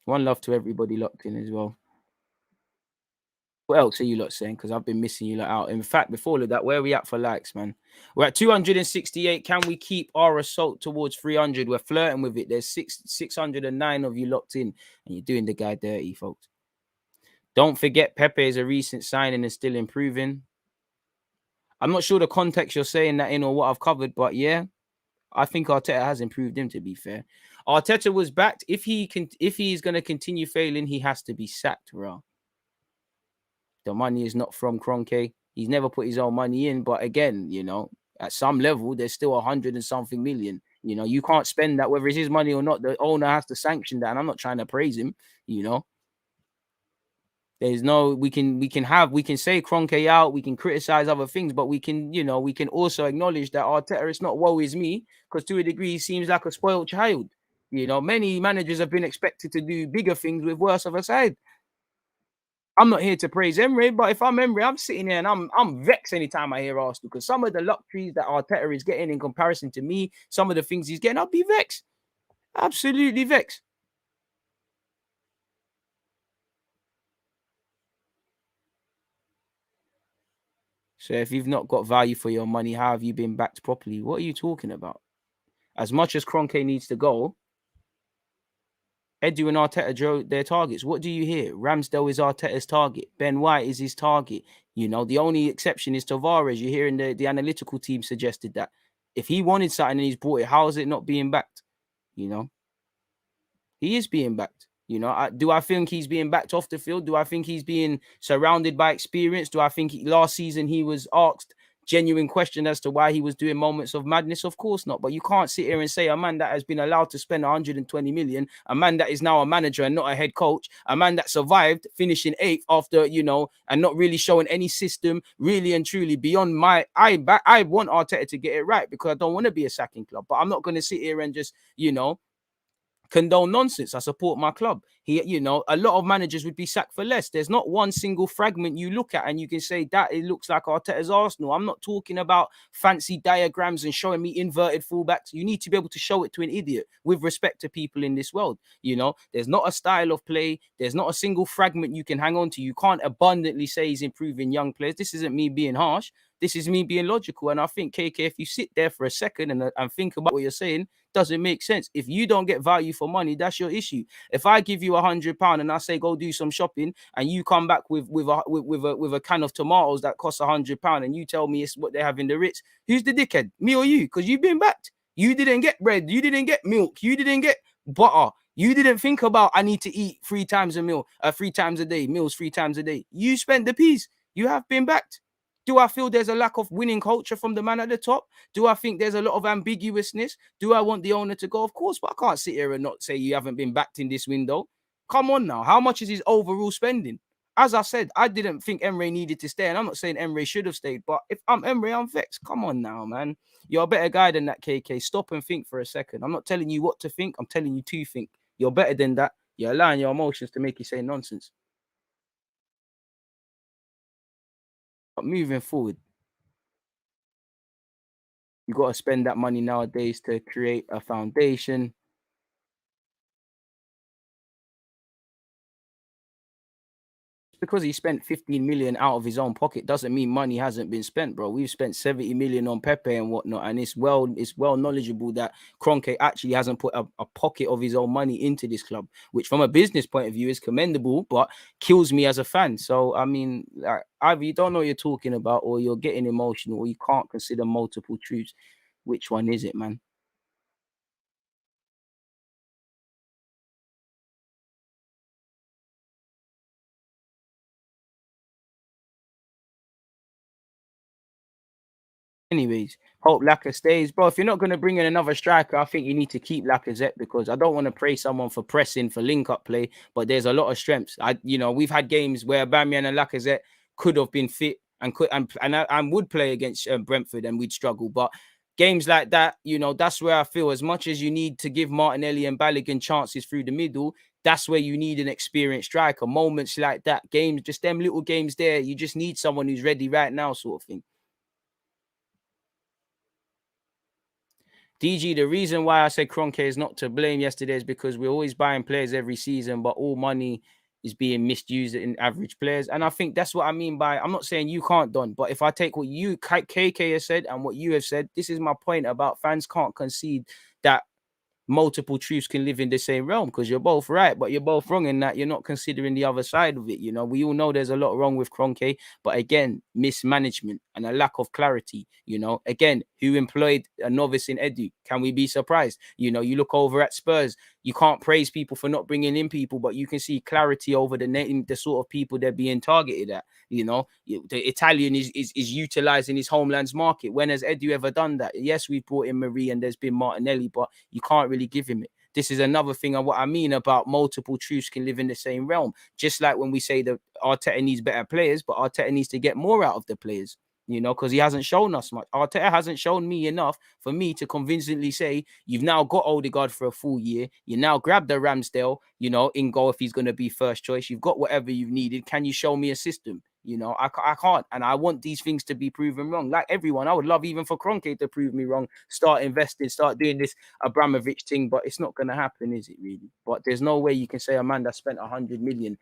S3: One love to everybody locked in as well. What else are you lot saying? Because I've been missing you lot out. In fact, before all of that, where are we at for likes, man? We're at 268. Can we keep our assault towards 300? We're flirting with it. There's 609 of you locked in, and you're doing the guy dirty, folks. Don't forget, Pepe is a recent signing and still improving. I'm not sure the context you're saying that in or what I've covered, but yeah, I think Arteta has improved him, to be fair. Arteta was backed. If he's going to continue failing, he has to be sacked, bro. The money is not from Kroenke. He's never put his own money in. But again, you know, at some level, there's still 100 and something million. You know, you can't spend that, whether it's his money or not. The owner has to sanction that. And I'm not trying to praise him, you know. There's no, we can say Kroenke out, we can criticize other things, but we can, you know, we can also acknowledge that Arteta, it's not woe is me, because to a degree, he seems like a spoiled child. You know, many managers have been expected to do bigger things with worse of a side. I'm not here to praise Emery, but if I'm Emery, I'm sitting here and I'm vexed anytime I hear Arsenal, because some of the luxuries that Arteta is getting in comparison to me, some of the things he's getting, I'll be vexed. Absolutely vexed. So if you've not got value for your money, how have you been backed properly? What are you talking about? As much as Kroenke needs to go, Edu and Arteta drew their targets. What do you hear? Ramsdale is Arteta's target. Ben White is his target. You know, the only exception is Tavares. You're hearing the analytical team suggested that. If he wanted something and he's bought it, how is it not being backed? You know, he is being backed. You know, do I think he's being backed off the field? Do I think he's being surrounded by experience? Do I think last season he was asked genuine question as to why he was doing moments of madness? Of course not. But you can't sit here and say a man that has been allowed to spend 120 million, a man that is now a manager and not a head coach, a man that survived finishing 8th after, you know, and not really showing any system, really and truly beyond my, I want Arteta to get it right, because I don't want to be a sacking club, but I'm not going to sit here and just, you know, condone nonsense. I support my club. You know, a lot of managers would be sacked for less. There's not one single fragment you look at and you can say that it looks like Arteta's Arsenal. I'm not talking about fancy diagrams and showing me inverted fullbacks. You need to be able to show it to an idiot with respect to people in this world. You know, there's not a style of play. There's not a single fragment you can hang on to. You can't abundantly say he's improving young players. This isn't me being harsh. This is me being logical. And I think, KK, if you sit there for a second and think about what you're saying, doesn't make sense. If you don't get value for money, that's your issue. If I give you £100 and I say go do some shopping, and you come back with a can of tomatoes that costs £100, and you tell me it's what they have in the Ritz, who's the dickhead, me or you? Because you've been backed. You didn't get bread. You didn't get milk. You didn't get butter. You didn't think about I need to eat 3 times a meal, 3 times a day, meals 3 times a day. You spent the peas. You have been backed. Do I feel there's a lack of winning culture from the man at the top? Do I think there's a lot of ambiguousness? Do I want the owner to go? Of course, but I can't sit here and not say you haven't been backed in this window. Come on now. How much is his overall spending? As I said, I didn't think Emre needed to stay, and I'm not saying Emre should have stayed, but if I'm Emre, I'm vexed. Come on now, man. You're a better guy than that, KK. Stop and think for a second. I'm not telling you what to think. I'm telling you to think. You're better than that. You're allowing your emotions to make you say nonsense. But moving forward, you got to spend that money nowadays to create a foundation. Because he spent 15 million out of his own pocket doesn't mean money hasn't been spent, bro. We've spent 70 million on Pepe and whatnot, and it's well knowledgeable that Kroenke actually hasn't put a pocket of his own money into this club, which from a business point of view is commendable, but kills me as a fan. So I mean, like, either you don't know what you're talking about, or you're getting emotional, or you can't consider multiple truths. Which one is it, man? Anyways, hope Laka stays. Bro, if you're not going to bring in another striker, I think you need to keep Lacazette, because I don't want to praise someone for pressing, for link-up play, but there's a lot of strengths. We've had games where Aubameyang and Lacazette could have been fit and would play against Brentford, and we'd struggle. But games like that, you know, that's where I feel as much as you need to give Martinelli and Balogun chances through the middle, that's where you need an experienced striker. Moments like that, games, just them little games there, you just need someone who's ready right now, sort of thing. DG, the reason why I said Kroenke is not to blame yesterday is because we're always buying players every season, but all money is being misused in average players. And I think that's what I mean by, I'm not saying you can't, Don, but if I take what you, KK, has said and what you have said, this is my point about fans can't concede that multiple truths can live in the same realm, because you're both right, but you're both wrong in that you're not considering the other side of it. You know, we all know there's a lot wrong with Kroenke, but again, mismanagement and a lack of clarity. You know, again, who employed a novice in Edu? Can we be surprised? You know, you look over at Spurs, you can't praise people for not bringing in people, but you can see clarity over the sort of people they're being targeted at. You know, the Italian is utilizing his homeland's market. When has Edu ever done that? Yes, we brought in Marie and there's been Martinelli, but you can't really give him it. This is another thing of what I mean about multiple truths can live in the same realm. Just like when we say that Arteta needs better players, but Arteta needs to get more out of the players. You know, because he hasn't shown us much. Arteta hasn't shown me enough for me to convincingly say, you've now got Odegaard for a full year. You now grab the Ramsdale, you know, in goal if he's going to be first choice. You've got whatever you've needed. Can you show me a system? You know, I can't. And I want these things to be proven wrong. Like everyone, I would love even for Kroenke to prove me wrong. Start investing, start doing this Abramovich thing. But it's not going to happen, is it really? But there's no way you can say a man that spent 100 million.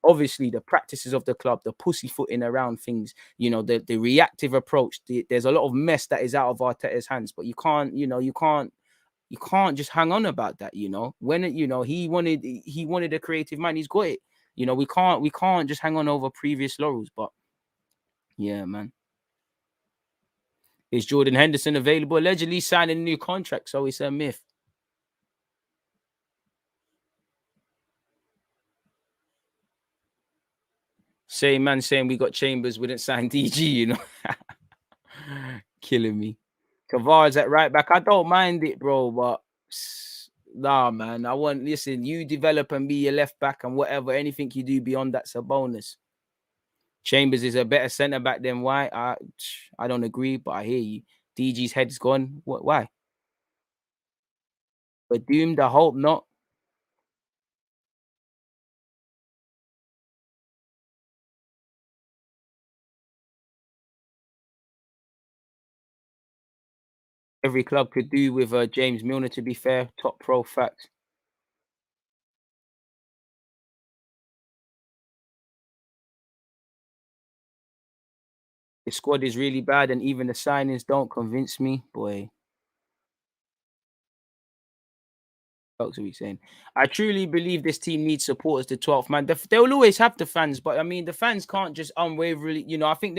S3: Obviously, the practices of the club, the pussyfooting around things, you know, the reactive approach. There's a lot of mess that is out of Arteta's hands. But you can't, you know, you can't just hang on about that. You know, when you know he wanted a creative man, he's got it. You know, we can't just hang on over previous laurels. But yeah, man. Is Jordan Henderson available? Allegedly signing a new contract, so it's a myth. Same man saying we got Chambers, wouldn't sign DG, you know. Killing me. Kavard's at right back. I don't mind it, bro, but nah, man. Listen, you develop and be your left back and whatever. Anything you do beyond that's a bonus. Chambers is a better centre back than White. I don't agree, but I hear you. DG's head's gone. What? Why? We're doomed. I hope not. Every club could do with James Milner, to be fair. Top pro fact. The squad is really bad, and even the signings don't convince me, boy. What are we saying? I truly believe this team needs support as the 12th man. They'll always have the fans, but I mean, the fans can't just unwaverably. You know, I think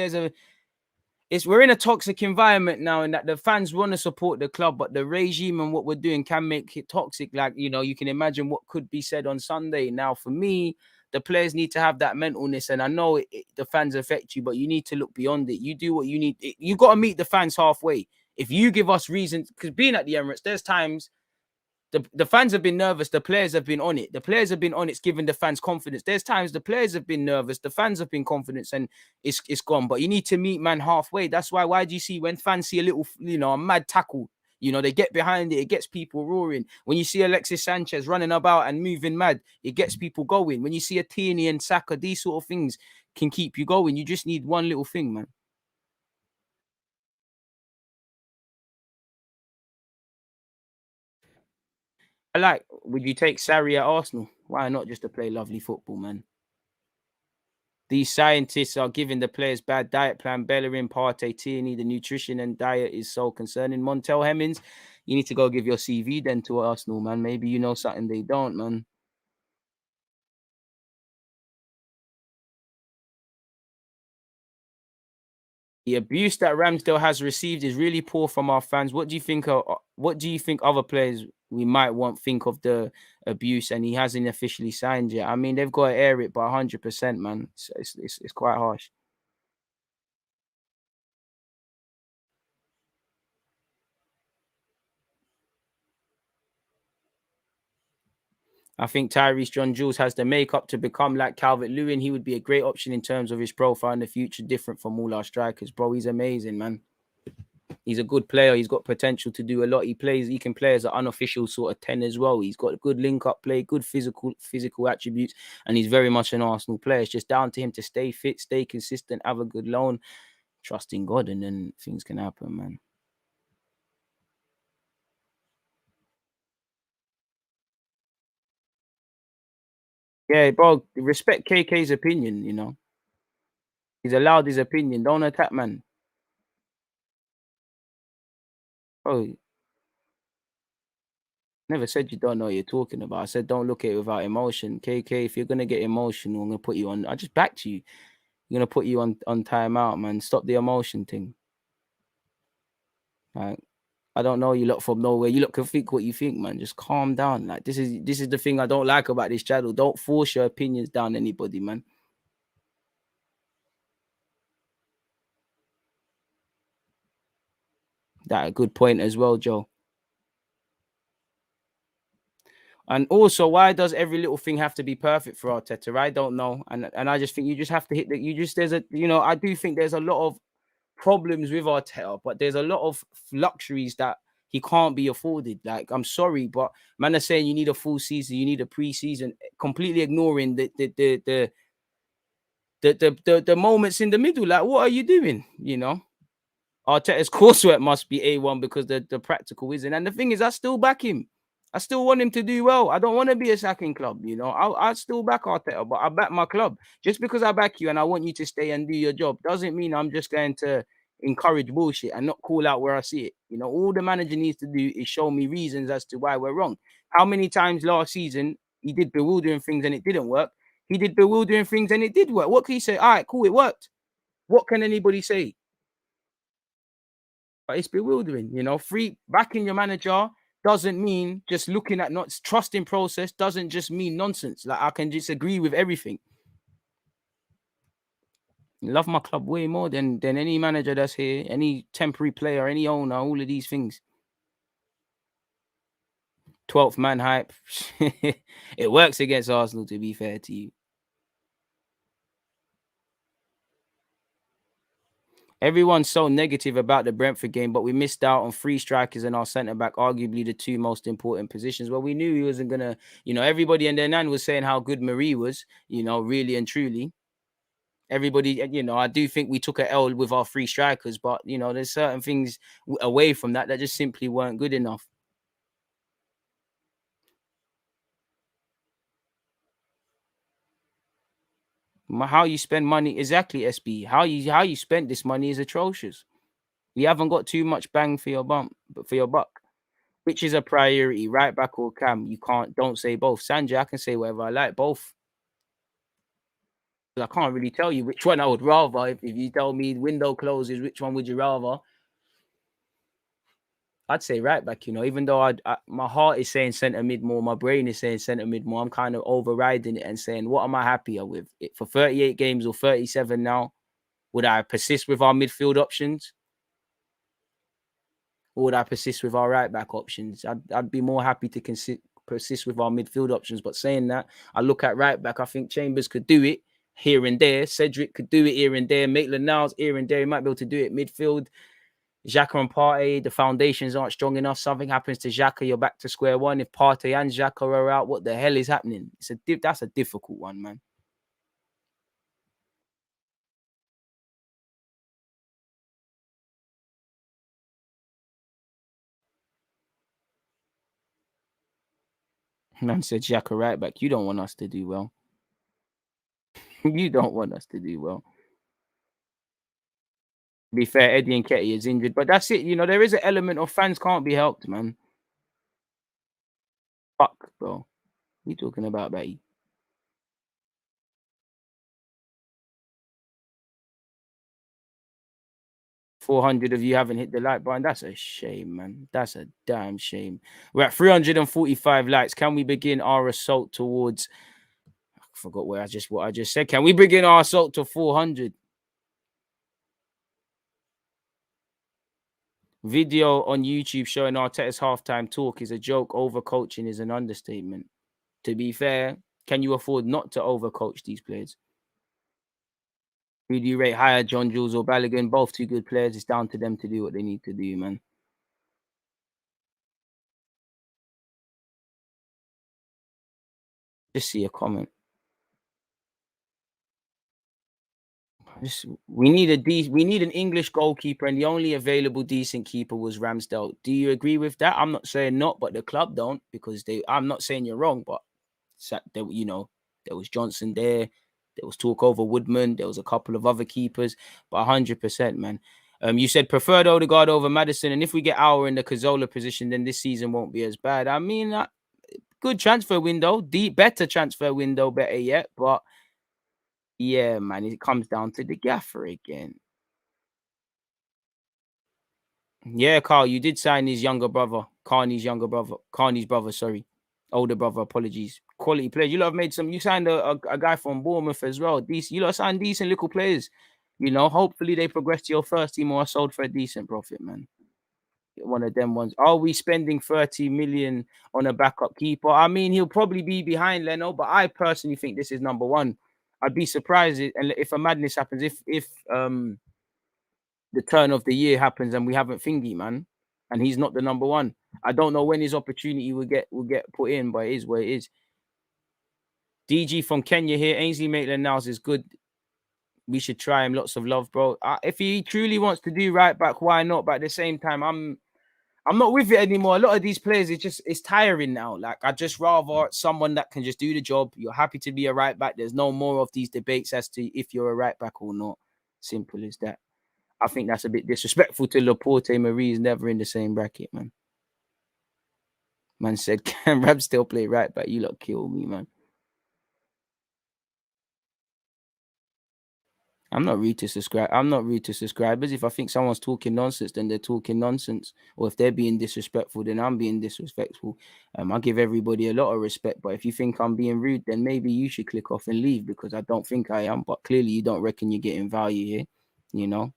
S3: we're in a toxic environment now, and that the fans want to support the club, but the regime and what we're doing can make it toxic. Like, you know, you can imagine what could be said on Sunday. Now, for me, the players need to have that mentalness, and I know the fans affect you, but you need to look beyond it. You do what you need. You got to meet the fans halfway. If you give us reasons, because being at the Emirates, there's times the fans have been nervous. The players have been on it. The players have been on it, giving the fans confidence. There's times the players have been nervous. The fans have been confident, and it's gone. But you need to meet man halfway. That's why do you see when fans see a little, you know, a mad tackle, you know, they get behind it. It gets people roaring. When you see Alexis Sanchez running about and moving mad, it gets people going. When you see a Tierney and Saka, these sort of things can keep you going. You just need one little thing, man. Would you take Sarri at Arsenal? Why not, just to play lovely football, man? These scientists are giving the players bad diet plan. Bellerin, Partey, Tierney, the nutrition and diet is so concerning. Montel Hemmings, you need to go give your CV then to Arsenal, man. Maybe you know something they don't, man. The abuse that Ramsdale has received is really poor from our fans. What do you think? What do you think other players we might think of the abuse? And he hasn't officially signed yet. I mean, they've got to air it by 100%, man. It's quite harsh. I think Tyrese John Jules has the makeup to become like Calvert-Lewin. He would be a great option in terms of his profile in the future, different from all our strikers, bro. He's amazing, man. He's a good player. He's got potential to do a lot. He can play as an unofficial sort of 10 as well. He's got good link-up play, good physical attributes, and he's very much an Arsenal player. It's just down to him to stay fit, stay consistent, have a good loan, trust in God, and then things can happen, man. Yeah, bro, respect KK's opinion, you know. He's allowed his opinion. Don't attack, man. Oh, never said you don't know what you're talking about. I said don't look at it without emotion. KK, if you're gonna get emotional, I'm gonna put you on. I just backed you. I'm gonna put you on timeout, man. Stop the emotion thing. Like, I don't know you lot from nowhere. You lot can think what you think, man. Just calm down. Like, this is the thing I don't like about this channel. Don't force your opinions down anybody, man. That a good point as well, Joe. And also, why does every little thing have to be perfect for Arteta? I don't know. And I just think you just have to hit that. I do think there's a lot of problems with Arteta, but there's a lot of luxuries that he can't be afforded. Like, I'm sorry, but man are saying you need a full season, you need a pre-season, completely ignoring the moments in the middle. Like, what are you doing? You know, Arteta's coursework must be A1 because the practical isn't. And the thing is, I still back him. I still want him to do well. I don't want to be a sacking club, you know. I still back Arteta, but I back my club. Just because I back you and I want you to stay and do your job doesn't mean I'm just going to encourage bullshit and not call out where I see it. You know, all the manager needs to do is show me reasons as to why we're wrong. How many times last season he did bewildering things and it didn't work? He did bewildering things and it did work. What can he say? All right, cool, it worked. What can anybody say? But it's bewildering, you know. Free backing your manager doesn't mean just looking at not trusting process, doesn't just mean nonsense. Like, I can disagree with everything. Love my club way more than any manager that's here, any temporary player, any owner, all of these things. 12th man hype. It works against Arsenal, to be fair to you. Everyone's so negative about the Brentford game, but we missed out on 3 strikers and our centre back, arguably the 2 most important positions. Well, we knew he wasn't gonna, everybody and their nan was saying how good Marie was, really and truly. Everybody, I do think we took a L with our 3 strikers, but there's certain things away from that just simply weren't good enough. How you spend money, exactly, SB. How you spent this money is atrocious. You haven't got too much bang for your buck. Which is a priority, right back or cam? Don't say both. Sanjay, I can say whatever I like, both. I can't really tell you which one I would rather. If you tell me window closes, which one would you rather? I'd say right back, even though my heart is saying centre mid more, my brain is saying centre mid more. I'm kind of overriding it and saying, what am I happier with? For 38 games or 37 now, would I persist with our midfield options? Or would I persist with our right back options? I'd be more happy to persist with our midfield options. But saying that, I look at right back, I think Chambers could do it here and there. Cedric could do it here and there. Maitland-Niles here and there. He might be able to do it midfield. Xhaka and Partey, the foundations aren't strong enough. Something happens to Xhaka, you're back to square one. If Partey and Xhaka are out, what the hell is happening? That's a difficult one, man. Man said Xhaka right back. You don't want us to do well. You don't want us to do well. To be fair, Eddie Nketiah is injured, but that's it. There is an element of fans can't be helped, man. Fuck, bro. What are you talking about, Betty? 400 of you haven't hit the like button. That's a shame, man. That's a damn shame. We're at 345 likes. Can we begin our assault towards... I forgot what I just said. Can we begin our assault to 400? Video on YouTube showing Arteta's halftime talk is a joke. Overcoaching is an understatement. To be fair, can you afford not to overcoach these players? Who do you rate higher, John Jules or Balogun? Both two good players. It's down to them to do what they need to do, man. Just see a comment. We need an English goalkeeper, and the only available decent keeper was Ramsdale. Do you agree with that? I'm not saying not, but the club don't, because I'm not saying you're wrong, but there was Johnson there was talk over Woodman, there was a couple of other keepers, but 100%, man. You said preferred Odegaard over Maddison, and if we get our in the Cazorla position, then this season won't be as bad. I mean, good transfer window, better transfer window, better yet, but yeah, man, it comes down to the gaffer again. Yeah, Carl, you did sign his younger brother, Carney's brother, sorry. Older brother, apologies. Quality players. You lot have made some. You signed a guy from Bournemouth as well. You lot signed decent little players. Hopefully they progress to your first team or are sold for a decent profit, man. One of them ones. Are we spending 30 million on a backup keeper? I mean, he'll probably be behind Leno, but I personally think this is number one. I'd be surprised if a madness happens, if the turn of the year happens and we haven't thingy, man, and he's not the number one. I don't know when his opportunity will get put in, but it is what it is. DG from Kenya here. Ainsley Maitland-Niles is good. We should try him. Lots of love, bro. If he truly wants to do right back, why not? But at the same time, I'm not with it anymore. A lot of these players, it's tiring now. Like, I'd just rather someone that can just do the job. You're happy to be a right back. There's no more of these debates as to if you're a right back or not. Simple as that. I think that's a bit disrespectful to Laporte. Marie is never in the same bracket, man. Man said, can Ramsdale play right back? You lot kill me, man. I'm not rude to subscribers. If I think someone's talking nonsense, then they're talking nonsense. Or if they're being disrespectful, then I'm being disrespectful. I give everybody a lot of respect. But if you think I'm being rude, then maybe you should click off and leave, because I don't think I am. But clearly you don't reckon you're getting value here,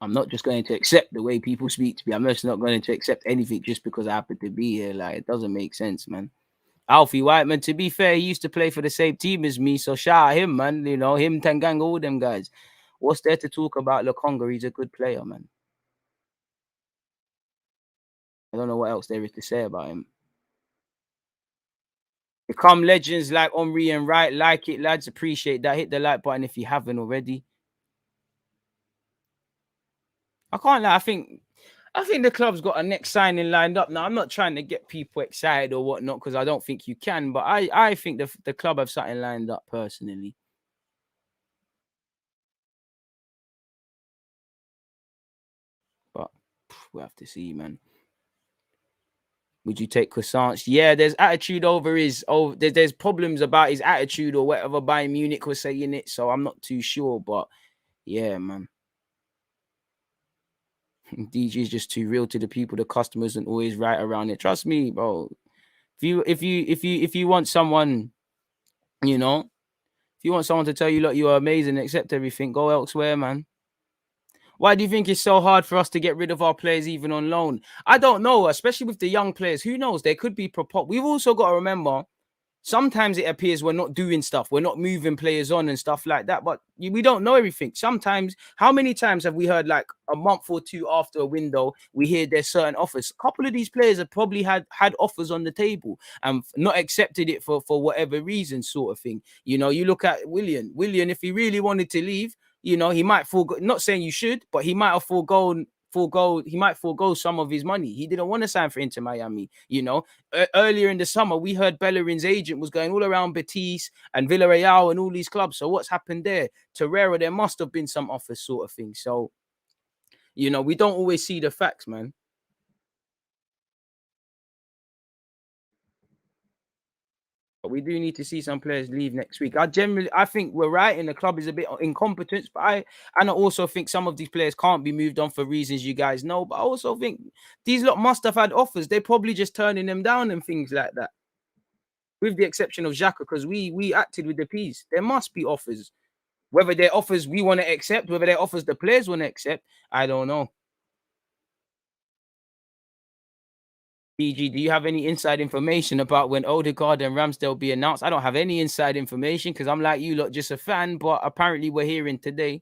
S3: I'm not just going to accept the way people speak to me. I'm just not going to accept anything just because I happen to be here. Like, it doesn't make sense, man. Alfie Whiteman, to be fair, he used to play for the same team as me, so shout out him, man. Him, Tanganga, all them guys. What's there to talk about Lokonga? He's a good player, man. I don't know what else there is to say about him. Become legends like Omri and Wright. Like it, lads. Appreciate that. Hit the like button if you haven't already. I can't lie. I think the club's got a next signing lined up. Now, I'm not trying to get people excited or whatnot, because I don't think you can. But I think the club have something lined up personally. But we'll have to see, man. Would you take croissants? Yeah, there's attitude there's problems about his attitude or whatever Bayern Munich was saying it. So I'm not too sure. But yeah, man. DG is just too real to the people. The customers and always right around it. Trust me, bro. If you want someone, if you want someone to tell you, look, you are amazing, accept everything, go elsewhere, man. Why do you think it's so hard for us to get rid of our players even on loan? I don't know, especially with the young players. Who knows? There could be We've also got to remember, sometimes it appears we're not doing stuff. We're not moving players on and stuff like that. But we don't know everything. Sometimes, how many times have we heard, like, a month or two after a window, we hear there's certain offers? A couple of these players have probably had offers on the table and not accepted it for whatever reason, sort of thing. You look at Willian. Willian, if he really wanted to leave, he might forego. Not saying you should, but he might have forego some of his money. He didn't want to sign for Inter Miami. Earlier in the summer, we heard Bellerin's agent was going all around Betis and Villarreal and all these clubs. So what's happened there? Torreira, there must have been some offers, sort of thing. So, we don't always see the facts, man. But we do need to see some players leave next week. I think we're right, and the club is a bit incompetent. But I also think some of these players can't be moved on for reasons you guys know. But I also think these lot must have had offers. They're probably just turning them down and things like that. With the exception of Xhaka, because we acted with the P's. There must be offers. Whether they're offers we want to accept, whether they're offers the players want to accept, I don't know. PG, do you have any inside information about when Odegaard and Ramsdale be announced? I don't have any inside information because I'm like you lot, just a fan. But apparently we're hearing today.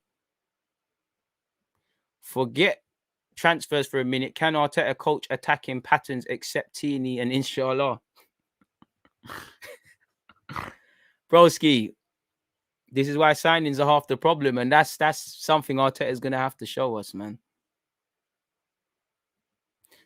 S3: Forget transfers for a minute. Can Arteta coach attacking patterns except Tierney and inshallah? Broski, this is why signings are half the problem, and that's something Arteta is gonna have to show us, man.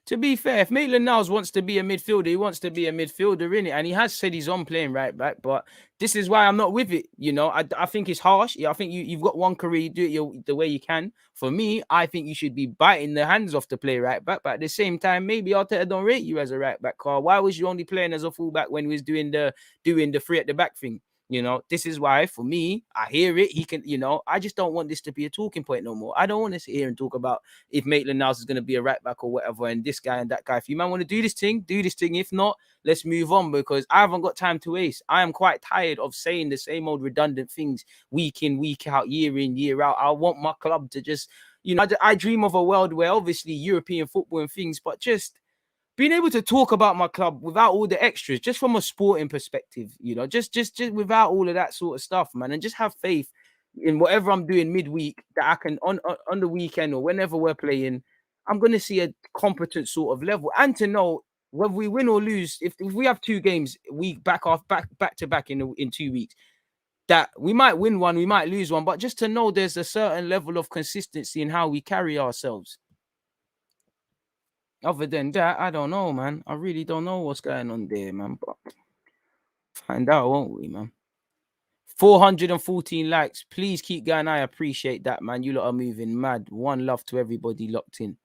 S3: To be fair, if Maitland-Niles wants to be a midfielder, he wants to be a midfielder, innit? And he has said he's on playing right back, but this is why I'm not with it. You know, I think it's harsh. Yeah, I think you've got one career, you do it the way you can. For me, I think you should be biting the hands off to play right back, but at the same time, maybe Arteta don't rate you as a right back, Carl. Why was you only playing as a fullback when he was doing the three at the back thing? You know, this is why, for me, I hear it. He can, you know, I just don't want this to be a talking point no more. I don't want to sit here and talk about if Maitland-Niles is going to be a right back or whatever, and this guy and that guy. If you man want to do this thing, do this thing. If not, let's move on, because I haven't got time to waste. I am quite tired of saying the same old redundant things week in, week out, year in, year out. I want my club to just, you know, I dream of a world where obviously European football and things, but just being able to talk about my club without all the extras, just from a sporting perspective, you know, just without all of that sort of stuff, man, and just have faith in whatever I'm doing midweek that I can on the weekend or whenever we're playing, I'm going to see a competent sort of level, and to know whether we win or lose, if we have 2 games back to back in 2 weeks, that we might win one, we might lose one, but just to know there's a certain level of consistency in how we carry ourselves. Other than that, I don't know, man. I really don't know what's going on there, man. But find out, won't we, man? 414 likes. Please keep going. I appreciate that, man. You lot are moving mad. One love to everybody locked in.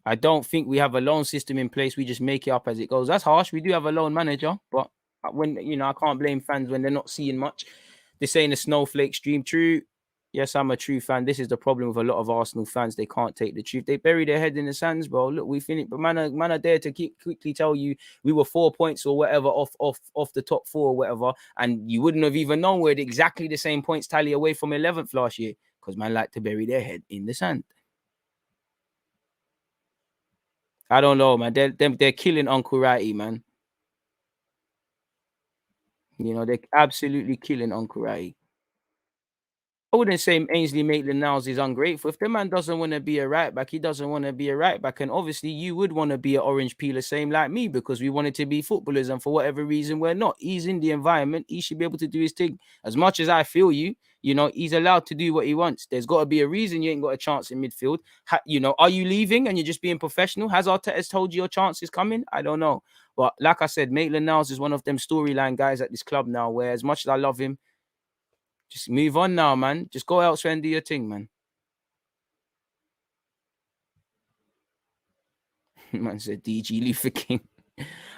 S3: I don't think we have a loan system in place. We just make it up as it goes. That's harsh. We do have a loan manager, but when, you know, I can't blame fans when they're not seeing much. This ain't a snowflake stream. True. Yes, I'm a true fan. This is the problem with a lot of Arsenal fans. They can't take the truth. They bury their head in the sands, bro. Look, we finished, but man are there to quickly tell you we were 4 points or whatever off the top 4 or whatever, and you wouldn't have even known we're exactly the same points tally away from 11th last year, because man like to bury their head in the sand. I don't know, man. They're killing Uncle Righty, man. You know, they're absolutely killing Uncle Righty. I wouldn't say Ainsley Maitland-Niles is ungrateful. If the man doesn't want to be a right back, he doesn't want to be a right back. And obviously, you would want to be an orange peeler, same like me, because we wanted to be footballers. And for whatever reason, we're not. He's in the environment. He should be able to do his thing. As much as I feel you, you know, he's allowed to do what he wants. There's got to be a reason you ain't got a chance in midfield. You know, are you leaving and you're just being professional? Has Arteta told you your chance is coming? I don't know. But like I said, Maitland-Niles is one of them storyline guys at this club now, where as much as I love him, just move on now, man. Just go elsewhere and do your thing, man. Man said DG Luther King.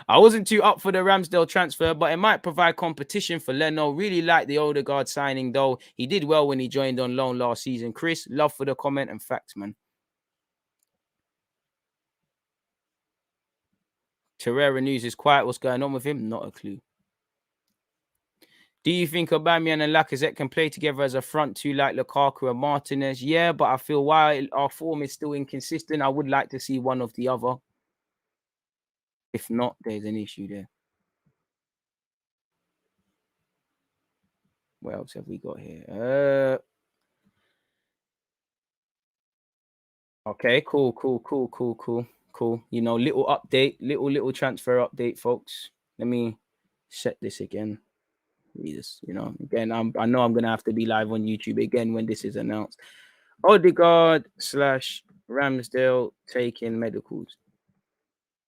S3: I wasn't too up for the Ramsdale transfer, but it might provide competition for Leno. Really like the Odegaard signing, though. He did well when he joined on loan last season. Chris, love for the comment and facts, man. Terrera News is quiet. What's going on with him? Not a clue. Do you think Aubameyang and Lacazette can play together as a front two like Lukaku and Martinez? Yeah, but I feel while our form is still inconsistent, I would like to see one of the other. If not, there's an issue there. What else have we got here? Okay, cool. You know, little update, little transfer update, folks. Let me set this again. Jesus, you know, again, I know I'm gonna have to be live on YouTube again when this is announced. Odegaard / Ramsdale taking medicals.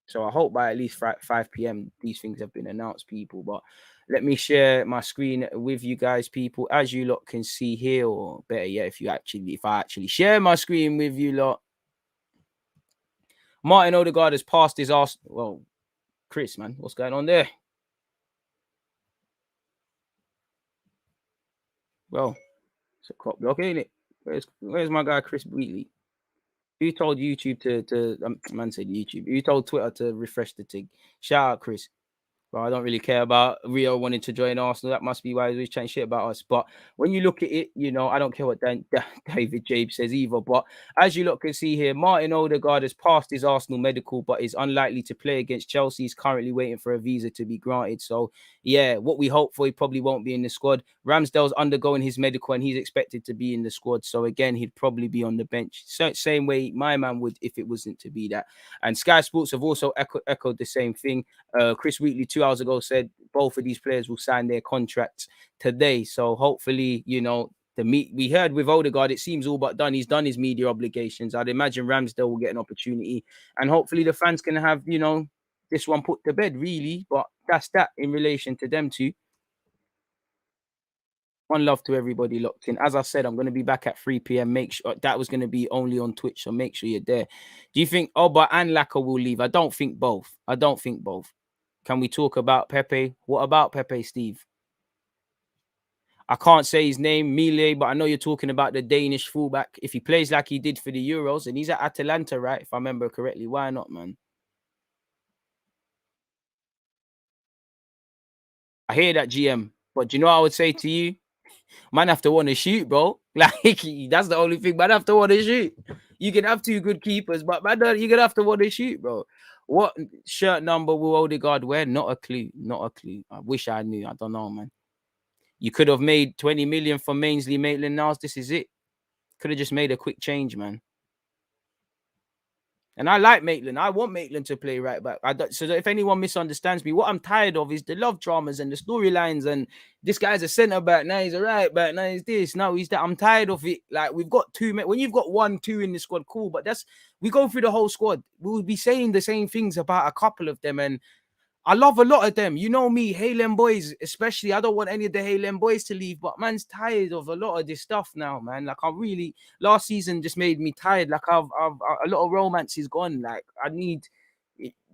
S3: So I hope by at least 5 p.m. these things have been announced, people. But let me share my screen with you guys, people, as you lot can see here, or better yet, if I actually share my screen with you lot. Martin Odegaard has passed his ass. Well, Chris, man, what's going on there? Well, it's a cop block, ain't it? Where's my guy Chris Wheatley? Who told YouTube to man said YouTube? Who told Twitter to refresh the thing? Shout out, Chris. Bro, I don't really care about Rio wanting to join Arsenal. That must be why he's always chatting shit about us. But when you look at it, you know, I don't care what David James says either. But as you look can see here, Martin Odegaard has passed his Arsenal medical, but is unlikely to play against Chelsea. He's currently waiting for a visa to be granted. So, yeah, what we hope for, he probably won't be in the squad. Ramsdale's undergoing his medical and he's expected to be in the squad. So, again, he'd probably be on the bench. So, same way my man would if it wasn't to be that. And Sky Sports have also echoed the same thing. Chris Wheatley 2 hours ago said both of these players will sign their contracts today. So hopefully, you know, we heard with Odegaard, it seems all but done. He's done his media obligations. I'd imagine Ramsdale will get an opportunity, and hopefully the fans can have, you know, this one put to bed, really. But that's that in relation to them two. One love to everybody locked in. As I said, I'm going to be back at 3 p.m. Make sure that was going to be only on Twitch, so make sure you're there. Do you think Oba and Laka will leave? I don't think both. Can we talk about Pepe? What about Pepe, Steve? I can't say his name, Mile, but I know you're talking about the Danish fullback. If he plays like he did for the Euros, and he's at Atalanta, right? If I remember correctly, why not, man? I hear that, GM, but do you know what I would say to you? Man have to want to shoot, bro. Like, that's the only thing. Man have to want to shoot. You can have two good keepers, but man, you're going to have to want to shoot, bro. What shirt number will Odegaard wear? Not a clue. I wish I knew. I don't know, man. You could have made 20 million for Mainsley Maitland-Niles. This is it. Could have just made a quick change, man. And I like Maitland. I want Maitland to play right back. So that if anyone misunderstands me, what I'm tired of is the love dramas and the storylines. And this guy's a centre back. Now he's a right back. Now he's this. Now he's that. I'm tired of it. Like, we've got two. When you've got 1, 2 in the squad, cool. But we go through the whole squad. We'll be saying the same things about a couple of them. And I love a lot of them. You know me, Halen boys, especially. I don't want any of the Halen boys to leave, but man's tired of a lot of this stuff now, man. Like, last season just made me tired. Like, a lot of romance is gone. Like,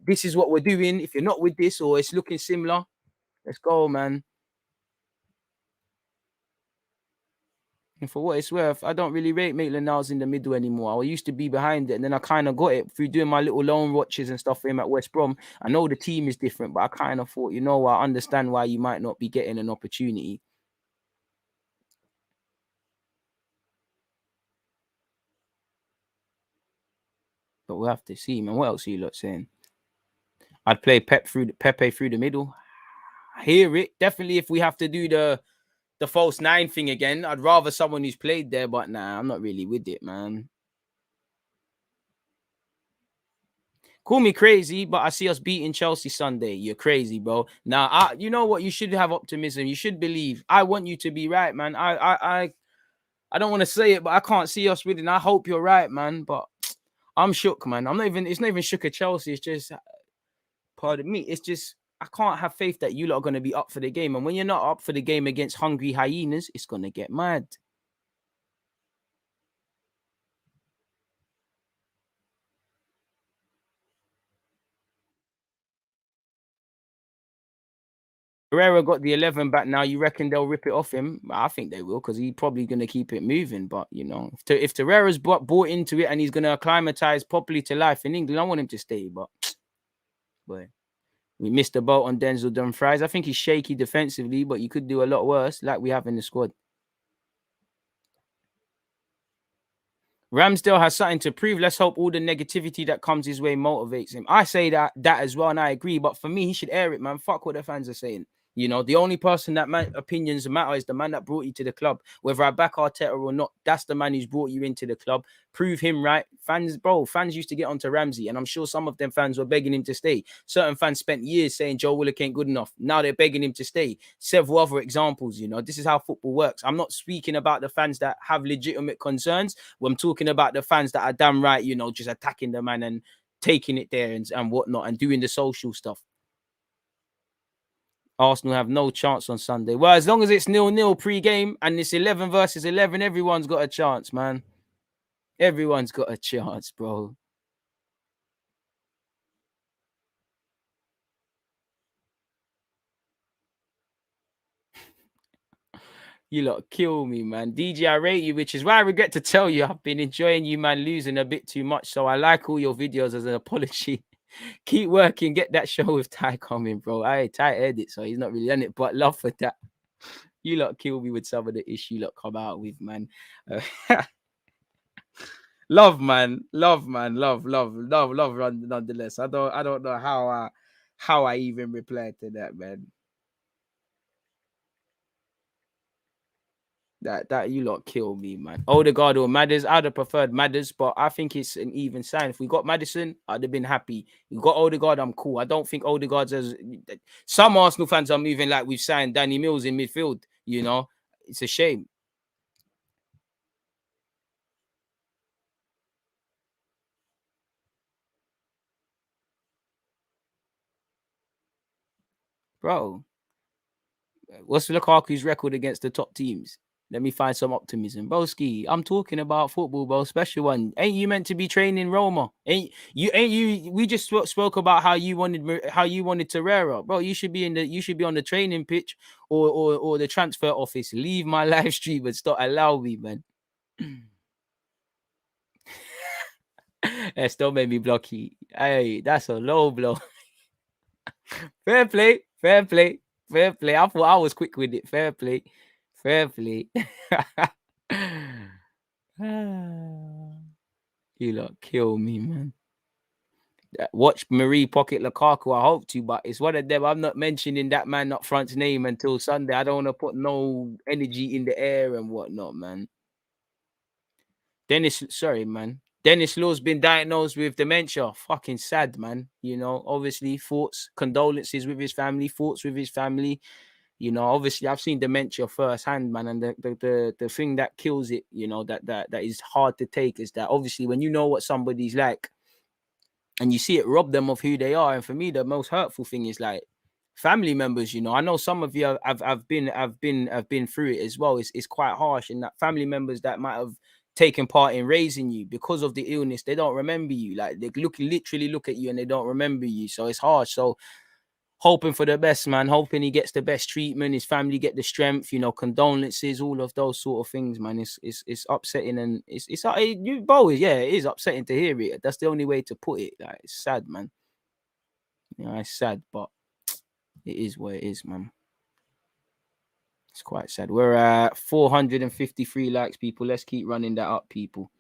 S3: this is what we're doing. If you're not with this or it's looking similar, let's go, man. And for what it's worth, I don't really rate Maitland-Niles in the middle anymore. I used to be behind it, and then I kind of got it through doing my little loan watches and stuff for him at West Brom. I know the team is different, but I kind of thought, you know what, I understand why you might not be getting an opportunity. But we'll have to see, man. What else are you lot saying? I'd play Pepe through the middle. I hear it. Definitely if we have to do the false 9 thing again, I'd rather someone who's played there, but nah, I'm not really with it, man. Call me crazy, but I see us beating Chelsea Sunday. You're crazy, bro. Now, you know what? You should have optimism. You should believe. I want you to be right, man. I don't want to say it, but I can't see us winning. I hope you're right, man. But I'm shook, man. It's not even shook at Chelsea. It's just, pardon me. It's just, I can't have faith that you lot are going to be up for the game. And when you're not up for the game against hungry hyenas, it's going to get mad. Herrera got the 11 back now. You reckon they'll rip it off him? I think they will, because he's probably going to keep it moving. But, you know, if Herrera's bought into it and he's going to acclimatize properly to life in England, I want him to stay. But, boy, we missed the boat on Denzel Dumfries. I think he's shaky defensively, but you could do a lot worse, like we have in the squad. Ramsdale has something to prove. Let's hope all the negativity that comes his way motivates him. I say that as well, and I agree. But for me, he should air it, man. Fuck what the fans are saying. You know, the only person that opinions matter is the man that brought you to the club. Whether I back Arteta or not, that's the man who's brought you into the club. Prove him right. Fans used to get onto Ramsey, and I'm sure some of them fans were begging him to stay. Certain fans spent years saying Joe Willock ain't good enough. Now they're begging him to stay. Several other examples, you know. This is how football works. I'm not speaking about the fans that have legitimate concerns. I'm talking about the fans that are damn right, you know, just attacking the man and taking it there and whatnot and doing the social stuff. Arsenal have no chance on Sunday. Well, as long as it's 0-0 pre-game and it's 11 versus 11, everyone's got a chance, man. Everyone's got a chance, bro. You lot kill me, man. DJ, I rate you, which is why I regret to tell you I've been enjoying you, man, losing a bit too much. So I like all your videos as an apology. Keep working, get that show with Ty coming, bro. Ty edit, so he's not really on it, but love for that. You lot kill me with some of the issue lot come out with, man. Love, man. Love, nonetheless. I don't know how I even replied to that, man. That you lot kill me, man. Odegaard or Madders, I'd have preferred Madders, but I think it's an even sign. If we got Maddison, I'd have been happy. You got Odegaard, I'm cool. I don't think Odegaard's as some Arsenal fans are moving like we've signed Danny Mills in midfield. You know, it's a shame. Bro, what's Lukaku's record against the top teams? Let me find some optimism. Broski, I'm talking about football, bro. Special one. Ain't you meant to be training Roma? Ain't you? We just spoke about how you wanted Torreira. Bro, you should be on the training pitch or the transfer office. Leave my live stream and stop allow me, man. It still made me blocky. Hey, that's a low blow. Fair play. I thought I was quick with it. Fair play. You lot kill me, man. Watch Marie pocket Lukaku. I hope to, but it's one of them. I'm not mentioning that man up front's name until Sunday. I don't want to put no energy in the air and whatnot, man. Dennis Law's been diagnosed with dementia. Fucking sad, man. You know, obviously, condolences with his family, thoughts with his family. You know, obviously, I've seen dementia firsthand, man. And the thing that kills it, you know, that is hard to take is that obviously when you know what somebody's like and you see it rob them of who they are. And for me, the most hurtful thing is like family members, you know. I know some of you have been through it as well. It's quite harsh, and that family members that might have taken part in raising you because of the illness, they don't remember you. Like they literally look at you and they don't remember you. So it's harsh. So hoping for the best, man. Hoping he gets the best treatment, his family get the strength, you know, condolences, all of those sort of things, man. It's upsetting, and it is upsetting to hear it. That's the only way to put it. Like, it's sad, man. You know, it's sad, but it is what it is, man. It's quite sad. We're at 453 likes, people. Let's keep running that up, people.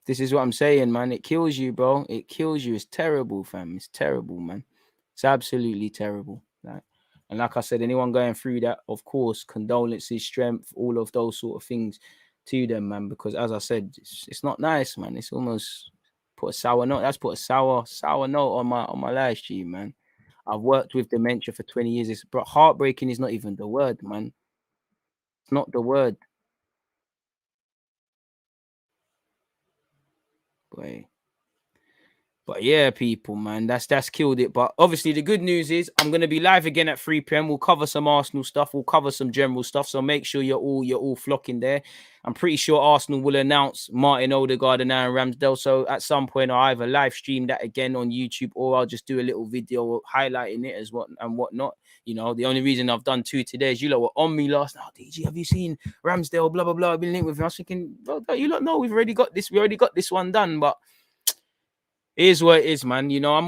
S3: This is what I'm saying, man. It kills you, bro. It kills you. It's terrible, fam. It's terrible, man. It's absolutely terrible. And like I said, anyone going through that, of course, condolences, strength, all of those sort of things to them, man. Because as I said, it's not nice, man. It's almost put a sour note. That's put a sour note on my live stream, man. I've worked with dementia for 20 years. But heartbreaking is not even the word, man. It's not the word. Boy. But yeah, people, man, that's killed it. But obviously, the good news is I'm gonna be live again at 3 p.m. We'll cover some Arsenal stuff. We'll cover some general stuff. So make sure you're all flocking there. I'm pretty sure Arsenal will announce Martin Odegaard and Aaron Ramsdale. So at some point, I'll either live stream that again on YouTube, or I'll just do a little video highlighting it as whatnot. You know, the only reason I've done 2 today is you lot were on me last night. Oh, DG, have you seen Ramsdale? Blah blah blah. I've been linked with him. I was thinking, well, you lot know we've already got this. We already got this one done, but. It is what it is, man. You know, I'm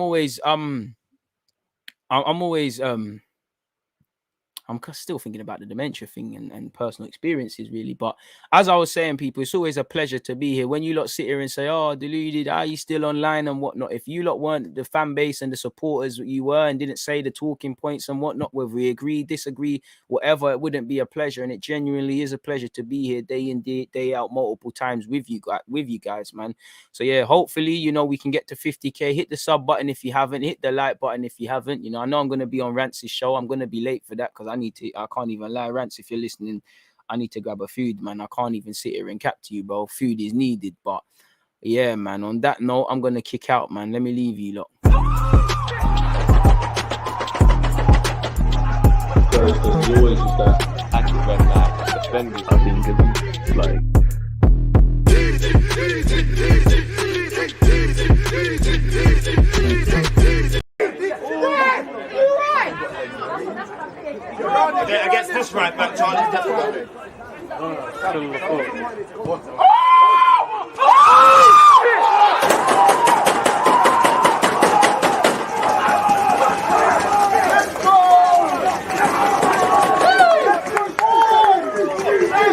S3: still thinking about the dementia thing and personal experiences, really. But as I was saying, people, it's always a pleasure to be here. When you lot sit here and say, oh, deluded, are you still online and whatnot? If you lot weren't the fan base and the supporters you were and didn't say the talking points and whatnot, whether we agree, disagree, whatever, it wouldn't be a pleasure. And it genuinely is a pleasure to be here day in, day out, multiple times with you guys, man. So yeah, hopefully, you know, we can get to 50K. Hit the sub button if you haven't. Hit the like button if you haven't. You know, I know I'm going to be on Rance's show. I'm going to be late for that because I can't even lie. Rance, if you're listening, I need to grab a food, man. I can't even sit here and cap to you, bro. Food is needed. But yeah, man, on that note, I'm going to kick out, man. Let me leave you lot.
S2: There's always just that active red light. Defenders have been given, like...
S1: Against this right back, Charlie.
S2: Still